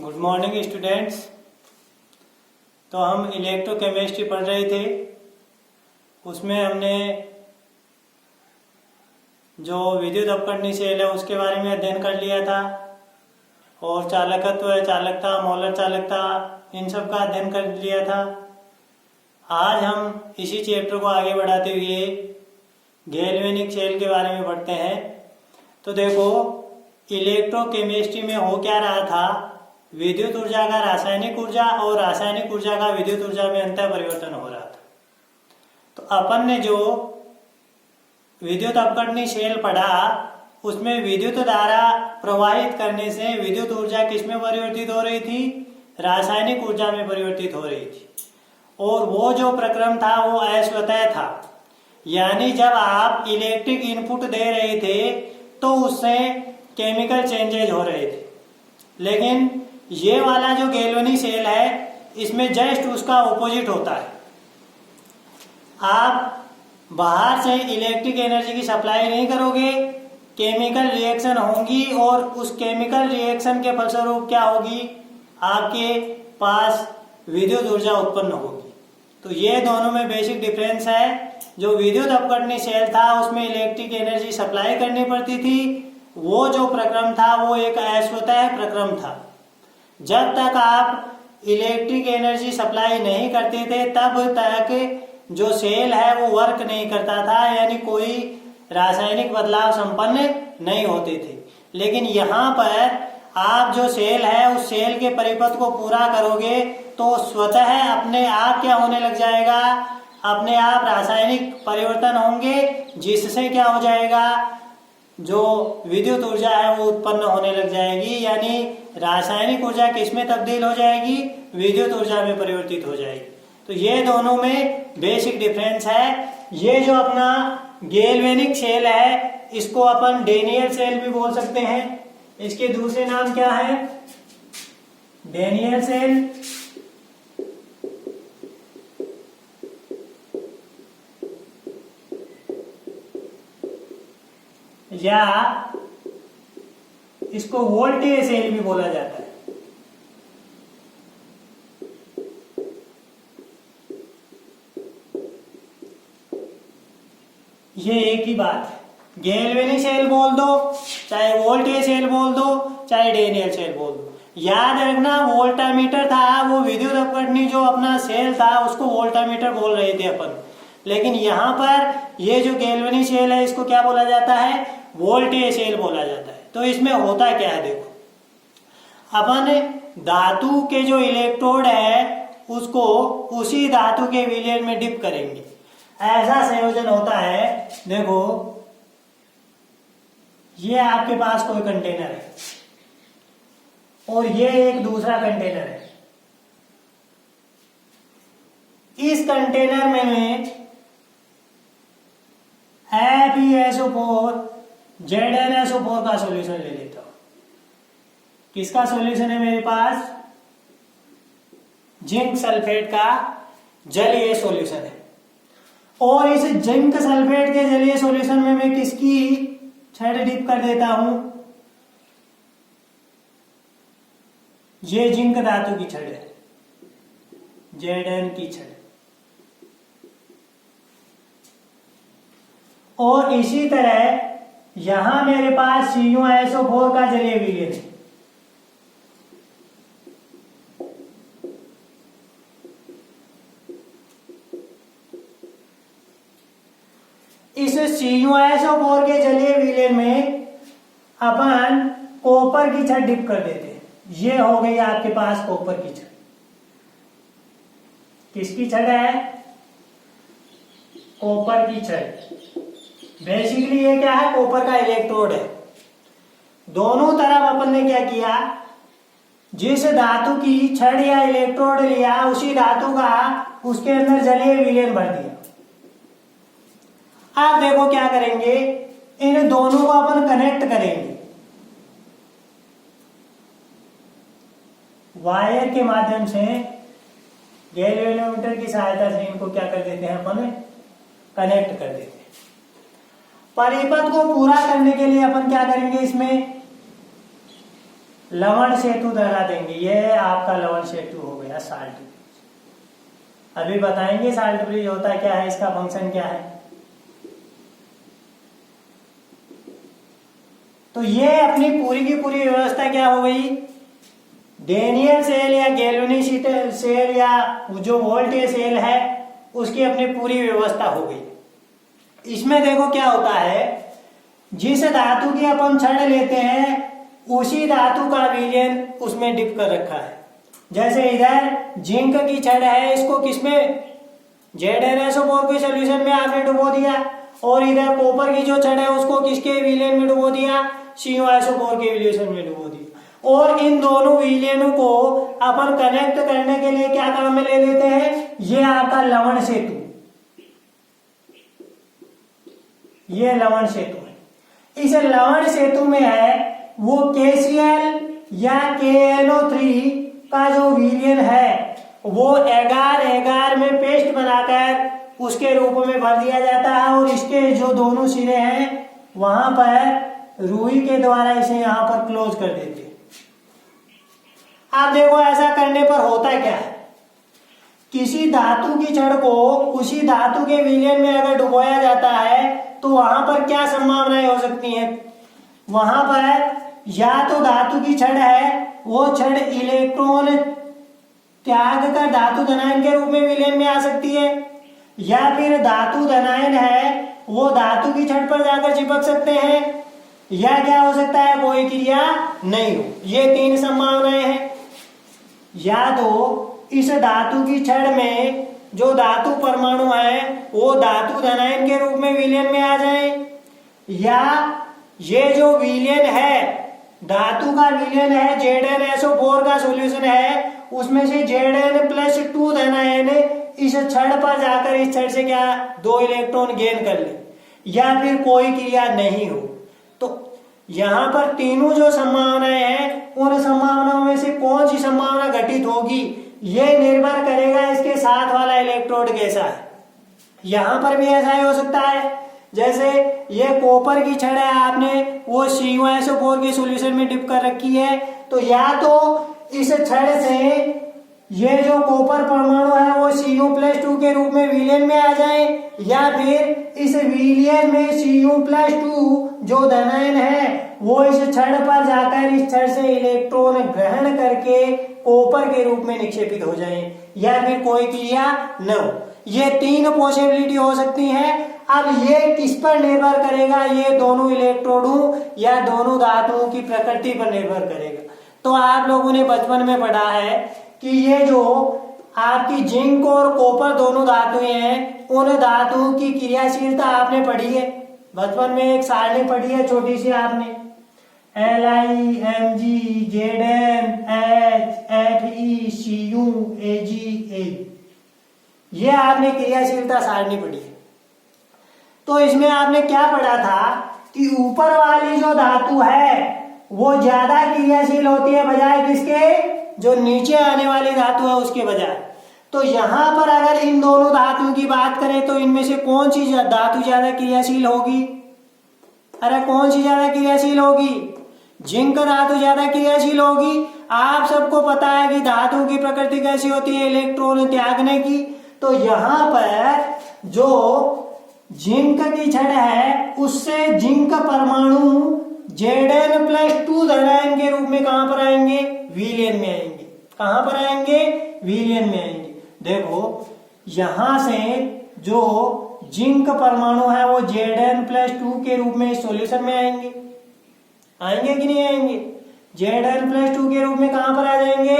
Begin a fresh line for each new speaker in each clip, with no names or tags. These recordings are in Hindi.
Good morning students. तो हम इलेक्ट्रोकेमिस्ट्री पढ़ रहे थे, उसमें हमने जो विद्युत अपकरणीय सेल है उसके बारे में अध्ययन कर लिया था और चालकत्व है, चालकता, मोलर चालकता, इन सब का अध्ययन कर लिया था। आज हम इसी चैप्टर को आगे बढ़ाते हुए गैल्वेनिक सेल के बारे में पढ़ते हैं। तो देखो, इलेक्ट्रोकेमिस्ट्री में हो क्या रहा था, विद्युत ऊर्जा का रासायनिक ऊर्जा और रासायनिक ऊर्जा का विद्युत ऊर्जा में अंतर परिवर्तन हो रहा था। तो अपन ने जो विद्युत अपकरणीय सेल पढ़ा उसमें विद्युत धारा प्रवाहित करने से विद्युत ऊर्जा किसमें परिवर्तित हो रही थी, रासायनिक ऊर्जा में परिवर्तित हो रही थी। और वो जो प्रक्रम था वो अस्वतः था, यानी जब आप इलेक्ट्रिक इनपुट दे रहे थे तो उससे केमिकल चेंजेज हो रहे थे। लेकिन ये वाला जो गैल्वेनिक सेल है इसमें जस्ट उसका ऑपोजिट होता है। आप बाहर से इलेक्ट्रिक एनर्जी की सप्लाई नहीं करोगे, केमिकल रिएक्शन होंगी और उस केमिकल रिएक्शन के फलस्वरूप क्या होगी, आपके पास विद्युत ऊर्जा उत्पन्न होगी। तो ये दोनों में बेसिक डिफरेंस है। जो विद्युत अपकरणीय सेल था उसमें इलेक्ट्रिक एनर्जी सप्लाई करनी पड़ती थी, वो जो प्रक्रम था वो एक अस्वतः प्रक्रम था। जब तक आप इलेक्ट्रिक एनर्जी सप्लाई नहीं करते थे तब तक जो सेल है वो वर्क नहीं करता था, यानी कोई रासायनिक बदलाव संपन्न नहीं होते थे। लेकिन यहाँ पर आप जो सेल है उस सेल के परिपथ को पूरा करोगे तो स्वतः अपने आप क्या होने लग जाएगा, अपने आप रासायनिक परिवर्तन होंगे, जिससे क्या हो जाएगा, जो विद्युत ऊर्जा है वो उत्पन्न होने लग जाएगी। यानी रासायनिक ऊर्जा किसमें तब्दील हो जाएगी, विद्युत ऊर्जा में परिवर्तित हो जाएगी। तो ये दोनों में बेसिक डिफरेंस है। ये जो अपना गैल्वेनिक सेल है इसको अपन डेनियल सेल भी बोल सकते हैं। इसके दूसरे नाम क्या है, डेनियल सेल, या इसको वोल्टेज सेल भी बोला जाता है। ये एक ही बात है, गैल्वेनिक सेल बोल दो, चाहे वोल्टेज सेल बोल दो, चाहे डेनियल सेल बोल दो। याद रखना, वोल्टामीटर था वो विद्युत अपकरणीय जो अपना सेल था उसको वोल्टामीटर बोल रहे थे अपन। लेकिन यहाँ पर ये जो गैल्वेनिक सेल है इसको क्या बोला जाता है, वोल्टेज सेल बोला जाता है। तो इसमें होता क्या है, देखो, अपन धातु के जो इलेक्ट्रोड है उसको उसी धातु के विलयन में डिप करेंगे। ऐसा संयोजन होता है। देखो, ये आपके पास कोई कंटेनर है और ये एक दूसरा कंटेनर है। इस कंटेनर में मैं FeSO4 ZnSO4 का सॉल्यूशन ले लेता हूं। किसका सॉल्यूशन है मेरे पास, जिंक सल्फेट का जलीय सॉल्यूशन है। और इस जिंक सल्फेट के जलीय सॉल्यूशन में मैं किसकी छड़ डिप कर देता हूं, ये जिंक धातु की छड़ है, Zn की छड़। और इसी तरह यहां मेरे पास CuSO4 का जलीय विलयन है। इस CuSO4 के जलीय विलयन में अपन कॉपर की छड़ डिप कर देते हैं। ये हो गई आपके पास कॉपर की छड़। किसकी छड़ है, कॉपर की छड़। बेसिकली ये क्या है, कॉपर का इलेक्ट्रोड है। दोनों तरफ अपन ने क्या किया, जिस धातु की छड़ या इलेक्ट्रोड लिया उसी धातु का उसके अंदर जलीय विलयन भर दिया। आप देखो क्या करेंगे, इन दोनों को अपन कनेक्ट करेंगे वायर के माध्यम से। गैल्वेनोमीटर की सहायता से इनको क्या कर देते हैं, अपन कनेक्ट कर देते हैं। परिपथ को पूरा करने के लिए अपन क्या करेंगे, इसमें लवण सेतु लगा देंगे। ये आपका लवण सेतु हो गया साल्ट ब्रिज। अभी बताएंगे साल्ट ब्रिज होता क्या है, इसका फंक्शन क्या है। तो ये अपनी पूरी की पूरी व्यवस्था क्या हो गई, डेनियल सेल या गैल्वेनिक सेल या जो वोल्टेज सेल है उसकी अपनी पूरी व्यवस्था हो गई। इसमें देखो क्या होता है, जिस धातु की अपन छड़ लेते हैं उसी धातु का विलयन उसमें डिप कर रखा है। जैसे इधर जिंक की छड़ है, इसको किसमें, ZnSO4 के सोल्यूशन में आपने डुबो दिया, और इधर कॉपर की जो छड़ है उसको किसके विलयन में डुबो दिया, CuSO4 के विलयन में डुबो दिया। और इन दोनों विलयनों को अपन कनेक्ट करने के लिए क्या काम में ले लेते हैं, ये आपका लवण सेतु, ये लवण सेतु है। इस लवण सेतु में है वो KCl या KNO3 का जो विलयन है वो एगार एगार में पेस्ट बनाकर उसके रूप में भर दिया जाता है, और इसके जो दोनों सिरे हैं वहां पर रुई के द्वारा इसे यहां पर क्लोज कर देते हैं। आप देखो ऐसा करने पर होता क्या है, किसी धातु की छड़ को उसी धातु के विलयन में अगर डुबोया जाता है तो वहां पर क्या संभावनाएं हो सकती हैं, वहां पर या तो धातु की छड़ है वो छड़ इलेक्ट्रॉन त्याग कर धातु धनायन के रूप में विलयन में आ सकती है, या फिर धातु धनायन है वो धातु की छड़ पर जाकर चिपक सकते हैं, या क्या हो सकता है कोई क्रिया नहीं हो। ये तीन संभावनाएं हैं। या तो इस धातु की छड़ में जो धातु परमाणु है वो धातु धनायन के रूप में विलयन में आ जाए, या ये जो विलयन है धातु का विलयन है ZnSO4 का सॉल्यूशन है उसमें से Zn+2 धनायन इस छड़ पर जाकर इस छड़ से क्या 2 इलेक्ट्रॉन गेन कर ले, या फिर कोई क्रिया नहीं हो। तो यहाँ पर तीनों जो संभावनाएं हैं उन संभावनाओं में से कौन सी संभावना घटित होगी ये निर्भर करेगा इसके साथ वाला इलेक्ट्रोड कैसा है। यहाँ पर भी ऐसा ही हो सकता है, जैसे ये कॉपर की छड़ है आपने वो CuSO4 के सॉल्यूशन में डिप कर रखी है, तो या तो इस छड़ से ये जो कॉपर परमाणु है वो Cu+2 के रूप में विलयन में आ जाए, या फिर इस विलयन में Cu+2 जो धनायन है वो इस छड़ पर जाकर इस छड़ से इलेक्ट्रॉन ग्रहण करके कॉपर के रूप में निक्षेपित हो जाए, या फिर कोई क्रिया न हो। ये तीन पॉसिबिलिटी हो सकती है। अब ये किस पर निर्भर करेगा, ये दोनों इलेक्ट्रोडों या दोनों धातुओं की प्रकृति पर निर्भर करेगा। तो आप लोगों ने बचपन में पढ़ा है कि ये जो आपकी जिंक और कॉपर दोनों धातुएं हैं उन धातुओं की क्रियाशीलता आपने पढ़ी है बचपन में, एक सारणी पढ़ी है छोटी सी आपने, LiMg ZnHFeCuAgA, ये आपने क्रियाशीलता सारणी पढ़ी है। तो इसमें आपने क्या पढ़ा था कि ऊपर वाली जो धातु है वो ज्यादा क्रियाशील होती है बजाय किसके, जो नीचे आने वाली धातु है उसके बजाय। तो यहाँ पर अगर इन दोनों धातुओं की बात करें तो इनमें से कौन सी धातु ज्यादा क्रियाशील होगी, अरे कौन सी ज्यादा क्रियाशील होगी, जिंक धातु ज्यादा क्रियाशील होगी। आप सबको पता है कि धातु की प्रकृति कैसी होती है, इलेक्ट्रॉन त्यागने की। तो यहाँ पर जो जिंक की छड़ है उससे जिंक परमाणु Zn+2 धनायन के रूप में कहां पर आएंगे, विलयन में आएंगे। कहां पर आएंगे, विलयन में आएंगे। देखो यहां से जो जिंक परमाणु है वो Zn+2 के रूप में इस सॉल्यूशन में आएंगे, आएंगे कि नहीं आएंगे, Zn+2 के रूप में कहां पर आ जाएंगे,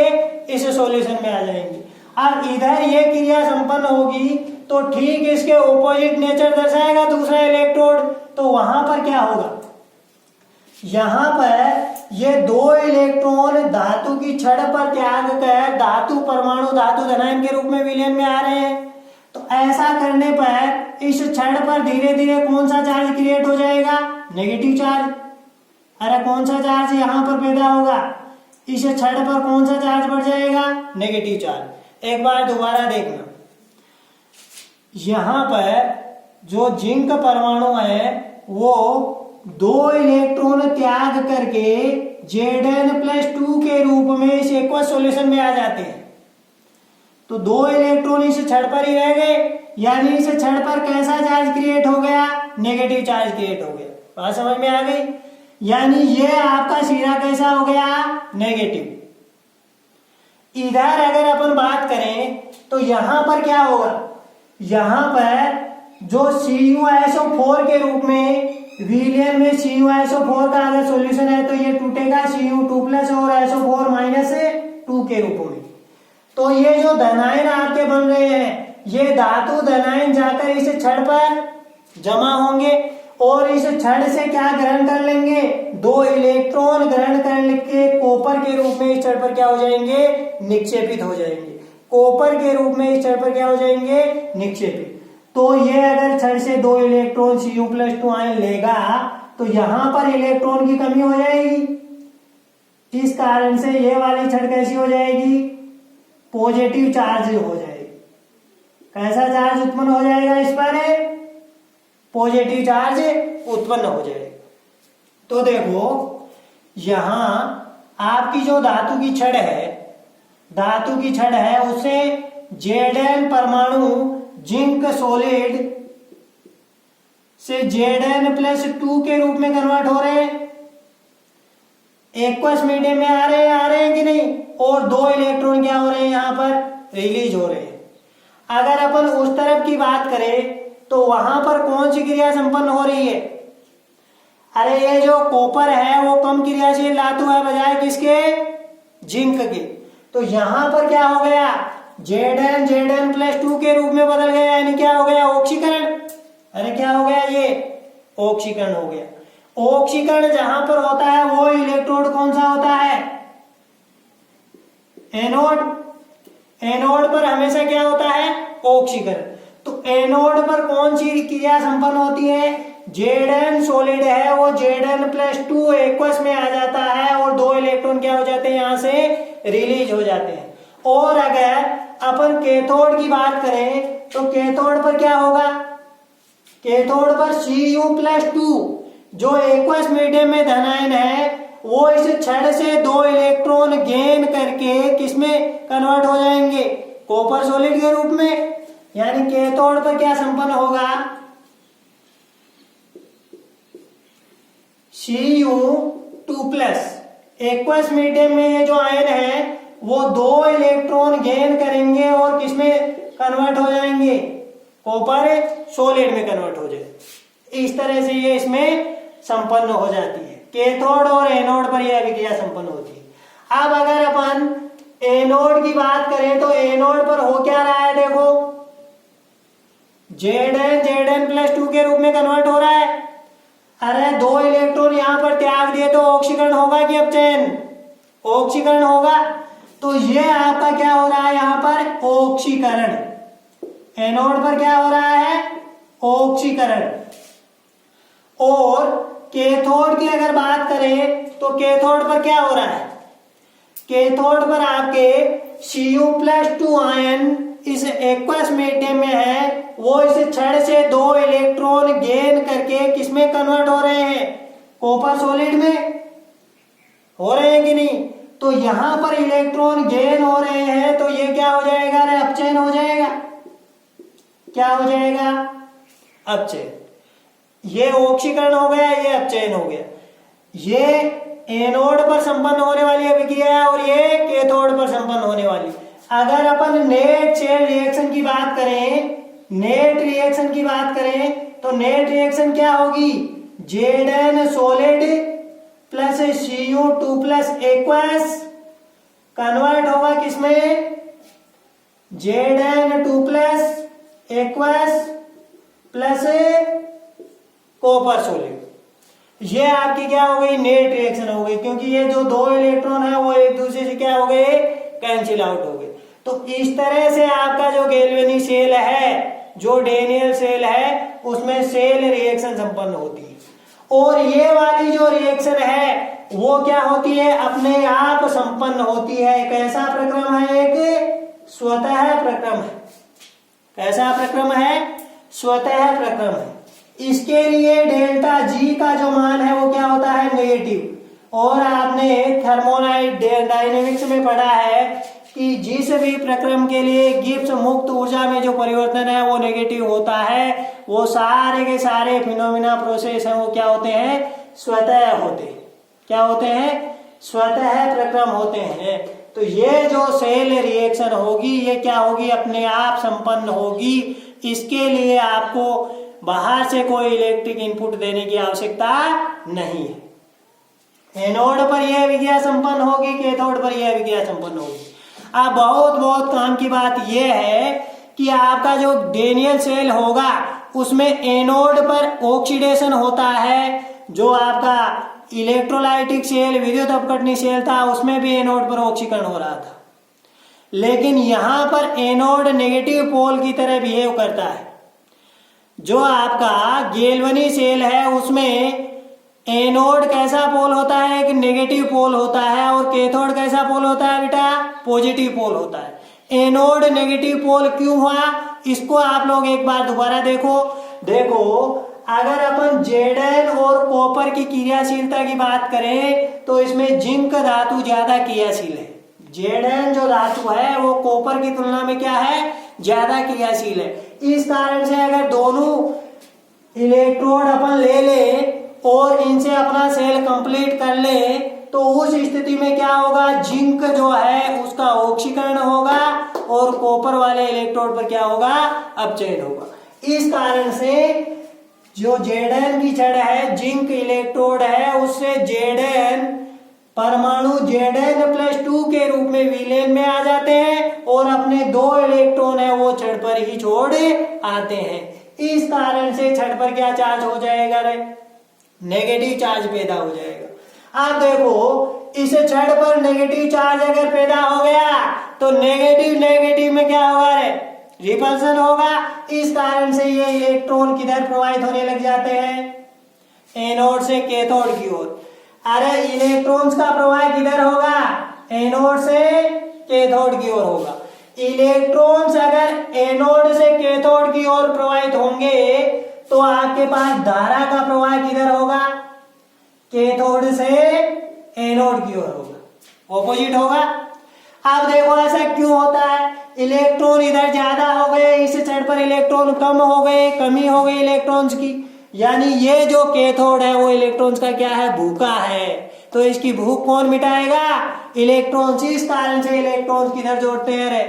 इस सॉल्यूशन में आ जाएंगे। अब इधर ये क्रिया संपन्न होगी तो ठीक इसके ऑपोजिट नेचर दर्शाएगा दूसरा इलेक्ट्रोड। तो वहां पर क्या होगा, यहां पर ये 2 इलेक्ट्रॉन धातु की छड़ पर त्याग कर धातु परमाणु धातु धनायन के रूप में विलयन में आ रहे हैं। तो ऐसा करने पर इस छड़ पर धीरे धीरे कौन सा चार्ज क्रिएट हो जाएगा, नेगेटिव चार्ज। अरे कौन सा चार्ज यहां पर पैदा होगा, इस छड़ पर कौन सा चार्ज बढ़ जाएगा, नेगेटिव चार्ज। एक बार दोबारा देखना, यहां पर जो जिंक परमाणु है वो 2 इलेक्ट्रॉन त्याग करके Zn+2 के रूप में इस एक्वस सॉल्यूशन में आ जाते हैं। तो 2 इलेक्ट्रॉन इस छड़ पर ही रह गए, यानी इस छड़ पर कैसा चार्ज क्रिएट हो गया, नेगेटिव चार्ज क्रिएट हो गया। बात समझ में आ गई? यानी ये आपका सिरा कैसा हो गया, नेगेटिव। इधर अगर अपन बात करें तो यहां पर क्या होगा, यहां पर जो CuSO4 के रूप में विलयन में CuSO4 का अगर सॉल्यूशन है तो ये टूटेगा Cu2+ और SO4- 2 के रूप में। तो ये जो धनायन आपके बन रहे हैं, ये धातु धनायन जाकर इस छड़ पर जमा होंगे और इस छड़ से क्या ग्रहण कर लेंगे, 2 इलेक्ट्रॉन ग्रहण करके कॉपर के रूप में इस छड़ पर क्या हो जाएंगे, निक्षेपित हो जाएंगे। कॉपर के रूप में इस छड़ पर क्या हो जाएंगे, निक्षेपित। तो ये अगर छड़ से 2 इलेक्ट्रॉन Cu+2 आयन लेगा तो यहां पर इलेक्ट्रॉन की कमी हो जाएगी। इस कारण से ये वाली छड़ कैसी हो जाएगी, पॉजिटिव चार्ज हो जाएगी। कैसा चार्ज उत्पन्न हो जाएगा, इस पर पॉजिटिव चार्ज उत्पन्न हो जाएगा। तो देखो यहां आपकी जो धातु की छड़ है उसे Zn परमाणु जिंक सॉलिड से Zn+2 के रूप में कन्वर्ट हो रहे हैं, एक्वस मीडियम में आ रहे हैं कि नहीं, और 2 इलेक्ट्रॉन क्या हो रहे हैं, यहां पर रिलीज हो रहे हैं। अगर अपन उस तरफ की बात करें तो वहां पर कौन सी क्रिया संपन्न हो रही है, अरे ये जो कॉपर है वो कम क्रियाशील धातु है बजाय किसके, जिंक के। तो यहां पर क्या हो गया, Zn+2 के रूप में बदल गया, यानी क्या हो गया, ऑक्सीकरण। अरे क्या हो गया, ये ऑक्सीकरण हो गया। ऑक्सीकरण जहां पर होता है वो इलेक्ट्रोड कौन सा होता है, एनोड। एनोड पर हमेशा क्या होता है, ऑक्सीकरण। तो एनोड पर कौन सी क्रिया संपन्न होती है, Zn सॉलिड है वो Zn+2 एक्वस में आ जाता है और 2 इलेक्ट्रॉन क्या हो जाते हैं, यहां से रिलीज हो जाते हैं। और अगर अपन कैथोड की बात करें तो कैथोड पर क्या होगा, कैथोड पर Cu+2 जो एक्वस मीडियम में धनायन है वो इस छड़ से 2 इलेक्ट्रॉन गेन करके किसमें कन्वर्ट हो जाएंगे, कॉपर सॉलिड के रूप में। यानी कैथोड पर क्या संपन्न होगा, Cu2+। एक्वस मीडियम में ये जो आयन है वो 2 इलेक्ट्रॉन गेन करेंगे और किसमें कन्वर्ट हो जाएंगे, कॉपर सॉलिड में कन्वर्ट हो जाए। इस तरह से ये इसमें संपन्न हो जाती है। कैथोड और एनोड पर यह अभिक्रिया संपन्न होती है। अब अगर अपन एनोड की बात करें तो एनोड पर हो क्या रहा है, देखो Zn+2 के रूप में कन्वर्ट हो रहा है। अरे 2 इलेक्ट्रॉन यहां पर त्याग दिए तो ऑक्सीकरण होगा कि अपचयन, ऑक्सीकरण होगा। तो ये आपका क्या हो रहा है, यहां पर ऑक्सीकरण। एनोड पर क्या हो रहा है, ऑक्सीकरण। और कैथोड की अगर बात करें तो कैथोड पर क्या हो रहा है, कैथोड पर आपके Cu+2 आयन इस एक्वस मीडियम में है वो इस छड़ से 2 इलेक्ट्रॉन गेन करके किसमें कन्वर्ट हो रहे हैं, कॉपर सॉलिड में हो रहे हैं कि नहीं। तो यहां पर इलेक्ट्रॉन गेन हो रहे हैं तो ये क्या हो जाएगा, अपचयन हो जाएगा। क्या हो जाएगा, अपचयन। ये ऑक्सीकरण हो गया, ये अपचयन हो गया। ये एनोड पर संपन्न होने वाली अभिक्रिया है और ये कैथोड पर संपन्न होने वाली। अगर अपन नेट शेल रिएक्शन की बात करें, नेट रिएक्शन की बात करें तो नेट रिएक्शन क्या होगी, Zn solid plus Cu2+ aqueous convert होगा किसमें, Zn2+ aqueous plus copper solid. ये आपकी क्या हो गई, नेट रिएक्शन हो गई, क्योंकि ये जो 2 इलेक्ट्रॉन है वो एक दूसरे से क्या हो गए, कैंसिल आउट हो गए। तो इस तरह से आपका जो गैल्वेनिक सेल है, जो डेनियल सेल है, उसमें सेल रिएक्शन संपन्न होती है। और ये वाली जो रिएक्शन है वो क्या होती है, अपने आप संपन्न होती है। कैसा प्रक्रम है, एक स्वतः प्रक्रम है। कैसा प्रक्रम है, स्वतः प्रक्रम है। इसके लिए डेल्टा G का जो मान है वो क्या होता है, नेगेटिव। और आपने थर्मोडायनेमिक्स में पढ़ा है कि जिस भी प्रक्रम के लिए गिब्स मुक्त ऊर्जा में जो परिवर्तन है वो नेगेटिव होता है, वो सारे के सारे फिनोमिना प्रोसेस हैं वो क्या होते हैं, स्वतः होते हैं। क्या होते हैं, स्वतः प्रक्रम होते हैं। तो ये जो सेल रिएक्शन होगी ये क्या होगी, अपने आप संपन्न होगी। इसके लिए आपको बाहर से कोई इलेक्ट्रिक इनपुट देने की आवश्यकता नहीं है। एनोड पर यह विक्रिया संपन्न होगी, कैथोड पर यह विक्रिया संपन्न होगी। अब बहुत काम की बात यह है कि आपका जो डेनियल सेल होगा उसमें एनोड पर ऑक्सीडेशन होता है। जो आपका इलेक्ट्रोलाइटिक सेल, विद्युत अपघटनी सेल था, उसमें भी एनोड पर ऑक्सीकरण हो रहा था। लेकिन यहां पर एनोड नेगेटिव पोल की तरह बिहेव करता है। जो आपका गैल्वेनी सेल है उसमें एनोड कैसा पोल होता है, एक नेगेटिव पोल होता है, और कैथोड कैसा पोल होता है बेटा, पॉजिटिव पोल होता है। एनोड नेगेटिव पोल क्यों हुआ, इसको आप लोग एक बार दोबारा देखो। अगर अपन जेडन और कॉपर की क्रियाशीलता की बात करें तो इसमें जिंक धातु ज्यादा क्रियाशील है। जेडन जो धातु है वो कॉपर की तुलना में क्या है, ज्यादा क्रियाशील है। इस कारण से अगर दोनों इलेक्ट्रोड अपन ले ले और इनसे अपना सेल कंप्लीट कर ले तो उस स्थिति में क्या होगा, जिंक जो है उसका ऑक्सीकरण होगा और कॉपर वाले इलेक्ट्रोड पर क्या होगा, अपचयन होगा। इस कारण से जो जेडन की छड़ है, जिंक इलेक्ट्रोड है, उससे जेडन परमाणु Zn+2 के रूप में विलेन में आ जाते हैं और अपने 2 इलेक्ट्रॉन है वो छड़ पर ही छोड़ आते हैं। इस कारण से छड़ पर क्या चार्ज हो जाएगा रे, नेगेटिव चार्ज पैदा हो जाएगा। आप देखो इस छड़ पर नेगेटिव चार्ज अगर पैदा हो गया तो नेगेटिव में क्या होगा रे, रिपल्सन होगा। इस कारण से ये इलेक्ट्रॉन किधर प्रवाहित होने लग जाते हैं, एनोड से कैथोड की ओर। अरे इलेक्ट्रॉन्स का प्रवाह किधर होगा, एनोड से कैथोड की ओर होगा। इलेक्ट्रॉन्स अगर एनोड से कैथोड की ओर प्रवाहित होंगे तो आपके पास धारा का प्रवाह किधर होगा, कैथोड से एनोड की ओर होगा, ऑपोजिट होगा। अब देखो ऐसा क्यों होता है, इलेक्ट्रॉन इधर ज्यादा हो गए, इस छड़ पर इलेक्ट्रॉन कम हो गए, कमी हो गई इलेक्ट्रॉन्स की, यानी ये जो कैथोड है वो इलेक्ट्रॉन्स का क्या है, भूखा है। तो इसकी भूख कौन मिटाएगा, इलेक्ट्रॉन्स। इस कारण से इलेक्ट्रॉन्स किधर जोड़ते हैं रे,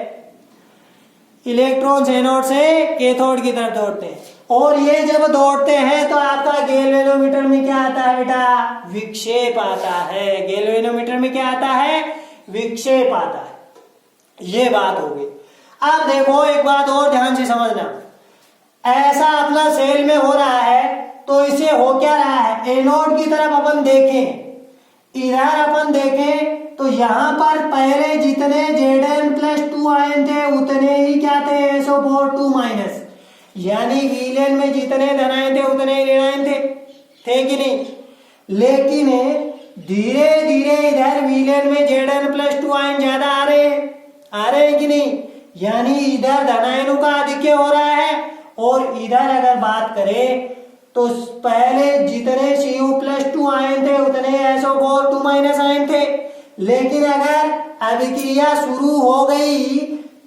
इलेक्ट्रॉन्स एनोड से कैथोड की तरफ दौड़ते हैं। और ये जब दौड़ते हैं तो आपका गैल्वेनोमीटर में क्या आता है बेटा, विक्षेप आता है। गैल्वेनोमीटर में क्या आता है, विक्षेप आता है। ये बात हो गई। अब देखो एक बात और ध्यान से समझना, ऐसा अपना सेल में हो रहा है तो इसे हो क्या रहा है, एनोड की तरफ अपन देखें, इधर अपन देखें तो यहां पर पहले जितने Zn+2 आयन थे उतने ही क्या थे, SO4 - यानी विलेन में जितने धनायन थे उतने ही ऋणायन थे कि नहीं। लेकिन धीरे धीरे इधर विलेन में Zn+2 आयन ज्यादा आ रहे हैं कि नहीं, यानी इधर धनायनों का आधिक्य हो रहा है। और इधर अगर बात करें तो पहले जितने Cu+2 आयन थे उतने SO4 आयन थे। लेकिन अगर अभिक्रिया शुरू हो गई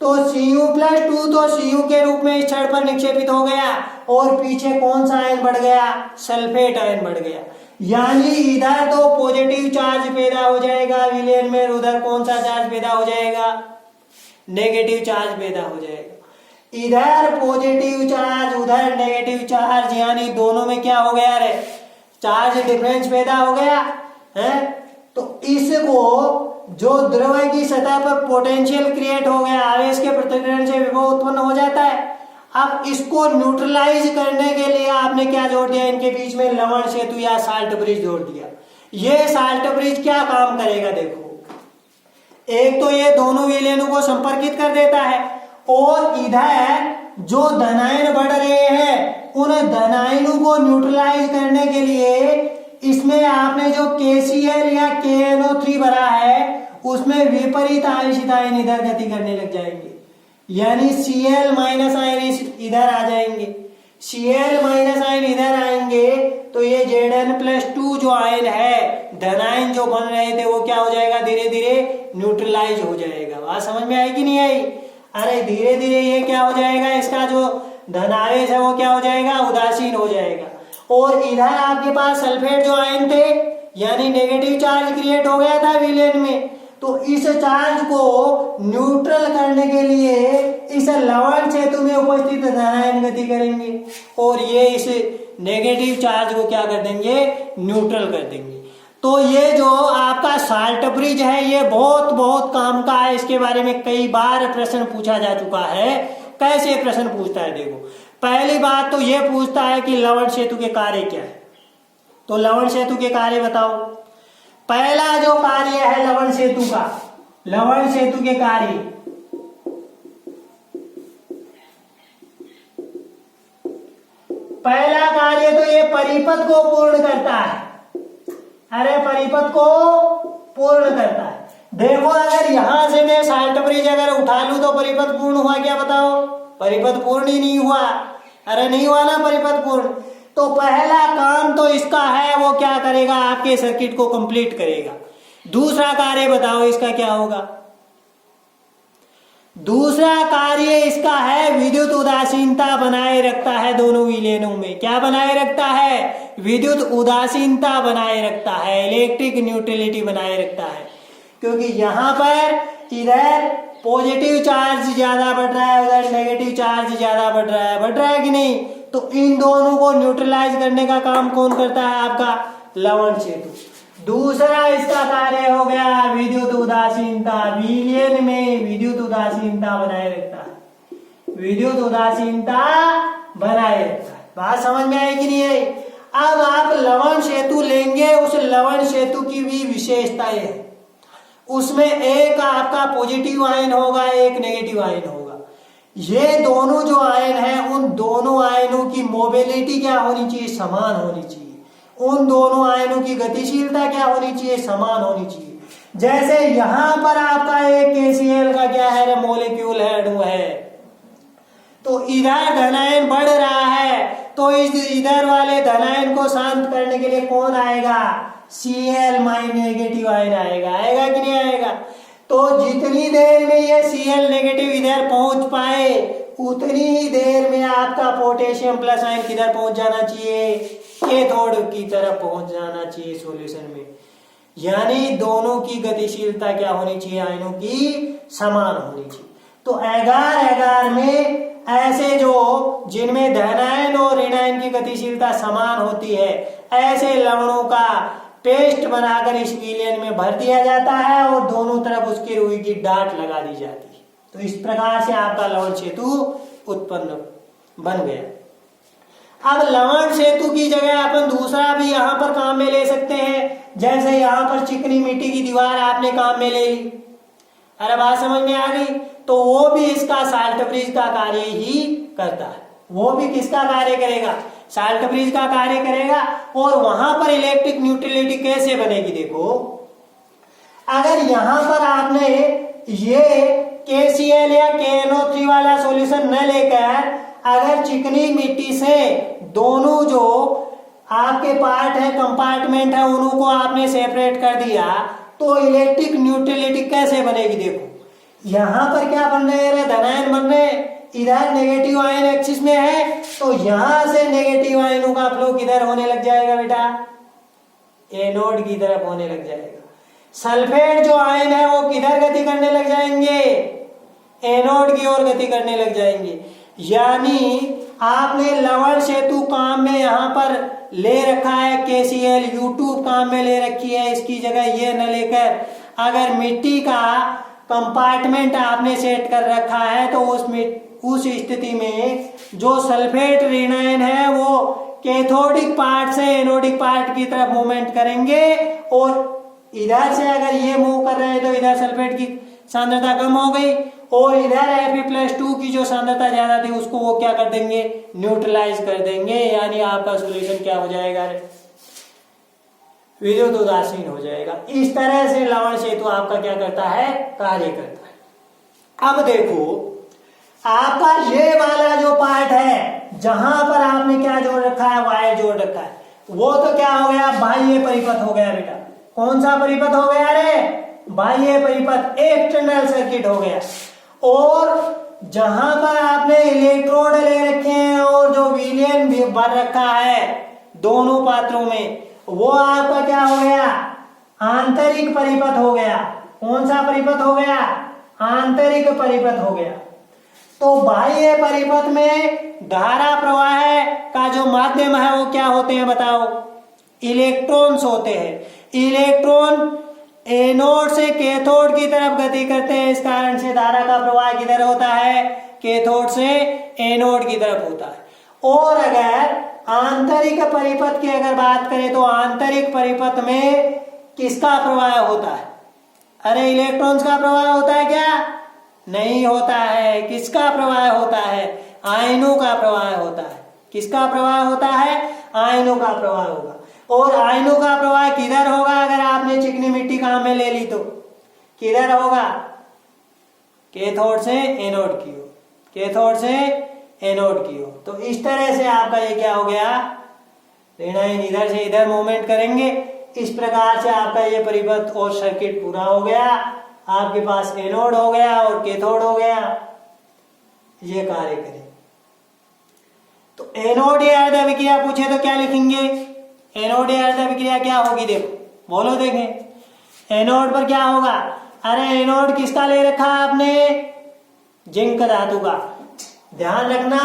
तो Cu+2 तो Cu के रूप में इस छड़ पर निक्षेपित हो गया और पीछे कौन सा आयन बढ़ गया, सल्फेट आयन बढ़ गया। यानी इधर तो पॉजिटिव चार्ज पैदा हो जाएगा विलेन में, उधर कौन सा चार्ज पैदा हो जाएगा, नेगेटिव चार्ज पैदा हो जाएगा। इधर पॉजिटिव चार्ज उधर नेगेटिव चार्ज, यानी दोनों में क्या हो गया रे, चार्ज डिफरेंस पैदा हो गया है। तो इसको जो द्रव की सतह पर पोटेंशियल क्रिएट हो गया, आवेश के पृथक्करण से विभव उत्पन्न हो जाता है। अब इसको न्यूट्रलाइज करने के लिए आपने क्या जोड़ दिया, इनके बीच में लवण सेतु या साल्ट ब्रिज जोड़ दिया। ये साल्ट ब्रिज क्या काम करेगा, देखो एक तो ये दोनों विलेनों को संपर्कित कर देता है और इधर जो धनायन बढ़ रहे हैं उन धनायनों को न्यूट्रलाइज करने के लिए इसमें आपने जो KCl या KNO3 भरा है उसमें विपरीत आवेशित आयन इधर गति करने लग जाएंगे, यानी Cl- आयन इधर आ जाएंगे। Cl माइनस आयन इधर आएंगे तो ये Zn+2 जो आयन है, धनायन जो बन रहे थे, वो क्या हो जाएगा, धीरे धीरे न्यूट्रलाइज हो जाएगा। बात समझ में आई कि नहीं आई? अरे धीरे धीरे ये क्या हो जाएगा, इसका जो धनावेश है वो क्या हो जाएगा, उदासीन हो जाएगा। और इधर आपके पास सल्फेट जो आयन थे, यानी नेगेटिव चार्ज क्रिएट हो गया था विलेन में, तो इस चार्ज को न्यूट्रल करने के लिए इस लवण सेतु में उपस्थित धनायन गति करेंगे और ये इस नेगेटिव चार्ज को क्या कर देंगे, न्यूट्रल कर देंगे। तो ये जो आपका साल्ट ब्रिज है ये बहुत बहुत काम का है। इसके बारे में कई बार प्रश्न पूछा जा चुका है। कैसे प्रश्न पूछता है, देखो पहली बात तो ये पूछता है कि लवण सेतु के कार्य क्या है। तो लवण सेतु के कार्य बताओ। पहला जो कार्य है लवण सेतु का, लवण सेतु के कार्य, पहला कार्य तो ये परिपथ को पूर्ण करता है। अरे परिपथ को पूर्ण करता है। देखो अगर यहां से मैं साल्ट ब्रिज अगर उठा लूं तो परिपथ पूर्ण हुआ क्या, बताओ? परिपथ पूर्ण ही नहीं हुआ। अरे नहीं हुआ ना परिपथ पूर्ण। तो पहला काम तो इसका है, वो क्या करेगा, आपके सर्किट को कंप्लीट करेगा। दूसरा कार्य बताओ इसका क्या होगा? दूसरा कार्य इसका है विद्युत उदासीनता बनाए रखता है दोनों विलेनों में। क्या बनाए रखता है? विद्युत उदासीनता बनाए रखता है, इलेक्ट्रिक न्यूट्रलिटी बनाए रखता है। क्योंकि यहां पर इधर पॉजिटिव चार्ज ज्यादा बढ़ रहा है, उधर नेगेटिव चार्ज ज्यादा बढ़ रहा है कि नहीं? तो इन दोनों को न्यूट्रलाइज करने का काम कौन करता है? आपका लवण सेतु। दूसरा इसका कार्य हो गया विद्युत उदासीनता। विलेन में विद्युत उदासीनता बनाए रखता है, विद्युत उदासीनता बनाए रखता है। बात समझ में आई कि नहीं आई? अब आप लवण सेतु लेंगे, उस लवण सेतु की भी विशेषताएं है। उसमें एक आपका पॉजिटिव आयन होगा, एक नेगेटिव आयन होगा। ये दोनों जो आयन है, उन दोनों आयनों की मोबिलिटी क्या होनी चाहिए? समान होनी चाहिए। उन दोनों आयनों की गतिशीलता क्या होनी चाहिए? समान होनी चाहिए। जैसे यहां पर आपका एक KCl का क्या है, मॉलिक्यूल है, अणु है, तो इधर धनायन बढ़ रहा है, तो इस इधर वाले धनायन को शांत करने के लिए कौन आएगा? Cl माइनस नेगेटिव आयन आएगा कि नहीं आएगा? तो जितनी देर में ये Cl नेगेटिव इधर पहुंच पाए, उतनी ही देर में आपका पोटेशियम प्लस आयन किधर पहुंच जाना चाहिए? कैथोड की तरफ पहुंच जाना चाहिए सॉल्यूशन में। यानी दोनों की गतिशीलता क्या होनी चाहिए? आयनों की समान होनी चाहिए। तो एगार में ऐसे जो जिनमें धनायन और ऋणायन की गतिशीलता समान होती है, ऐसे लवणों का पेस्ट बनाकर इस विलेन में भर दिया जाता है और दोनों तरफ उसकी रुई की डाट लगा दी जाती है। तो इस प्रकार से आपका लवण सेतु उत्पन्न बन गया। अब लवण सेतु की जगह अपन दूसरा भी यहाँ पर काम में ले सकते हैं। जैसे यहाँ पर चिकनी मिट्टी की दीवार आपने काम में ले ली। अरे बात समझ में आ गई? तो वो भी इसका साल्ट ब्रिज का कार्य ही करता है। वो भी किसका कार्य करेगा? साल्ट ब्रिज का कार्य करेगा। और वहां पर इलेक्ट्रिक न्यूट्रलिटी कैसे बनेगी? देखो अगर यहां पर आपने ये KCl या KNO3 वाला सॉल्यूशन न लेकर अगर चिकनी मिट्टी से दोनों जो आपके पार्ट है, कंपार्टमेंट है, उन्हों को आपने सेपरेट कर दिया, तो इलेक्ट्रिक न्यूट्रलिटी कैसे बनेगी? देखो यहां पर क्या बन रहे हैं? धनायन बन रहे हैं। इधर नेगेटिव आयन एक्सिस में है, तो यहां से नेगेटिव आयनों का फ्लो किधर होने लग जाएगा बेटा? एनोड की तरफ होने लग जाएगा। सल्फेट जो आयन है वो किधर गति करने लग जाएंगे? एनोड की ओर गति करने लग जाएंगे। यानी आपने लवण सेतु काम में यहां पर ले रखा है, KCl U2 काम में ले रखी है, इसकी जगह ये न लेकर अगर मिट्टी का कंपार्टमेंट आपने सेट कर रखा है, तो उस स्थिति में जो सल्फेट ऋणायन है वो कैथोडिक पार्ट से एनोडिक पार्ट की तरफ मूवमेंट करेंगे और इधर से अगर ये मूव कर रहे हैं तो इधर सल्फेट की सांद्रता कम हो गई और इधर Fe+2 की जो सांद्रता ज्यादा थी उसको वो क्या कर देंगे? न्यूट्रलाइज कर देंगे। यानी आपका सॉल्यूशन क्या हो जाएगा? विद्युत उदासीन हो जाएगा। इस तरह से लवण सेतु आपका क्या करता है? कार्य करता है। अब देखो आपका ये वाला जो पार्ट है जहां पर आपने क्या जोड़ रखा है, वायर जोड़ रखा है, वो तो क्या हो गया, बाह्य परिपथ हो गया बेटा। कौन सा परिपथ हो गया रे, बाह्य परिपथ, एक्सटर्नल सर्किट हो गया। और जहां पर आपने इलेक्ट्रोड ले रखे हैं और जो विलयन भी भर रखा है दोनों पात्रों में, वो आपका क्या हो गया, आंतरिक परिपथ हो गया। कौन सा परिपथ हो गया, आंतरिक परिपथ हो गया। तो बाह्य परिपथ में धारा प्रवाह का जो माध्यम है वो क्या होते हैं बताओ, इलेक्ट्रॉन्स होते हैं। इलेक्ट्रॉन एनोड से कैथोड की तरफ गति करते हैं, इस कारण से धारा का प्रवाह किधर होता है, कैथोड से एनोड की तरफ होता है। और अगर आंतरिक परिपथ की अगर बात करें तो आंतरिक परिपथ में किसका प्रवाह होता है, अरे इलेक्ट्रॉन्स का प्रवाह होता है क्या, नहीं होता है। किसका प्रवाह होता है, आयनों का प्रवाह होता है। किसका प्रवाह होता है, आयनों का प्रवाह होगा। और आयनों का प्रवाह किधर होगा, अगर आपने चिकनी मिट्टी काम में ले ली तो किधर होगा, कैथोड से एनोड की ओर, कैथोड से एनोड की ओर। तो इस तरह से आपका ये क्या हो गया, ऋणायन इधर से इधर मूवमेंट करेंगे। इस प्रकार से आपका ये परिपथ और सर्किट पूरा हो गया। आपके पास एनोड हो गया और कैथोड हो गया, ये कार्य करें। तो एनोड या अर्ध अभिक्रिया पूछे तो क्या लिखेंगे, एनोड या अर्ध अभिक्रिया क्या होगी, देखो बोलो देखें। एनोड पर क्या होगा, अरे एनोड किसका ले रखा है आपने, जिंक धातु का। ध्यान रखना,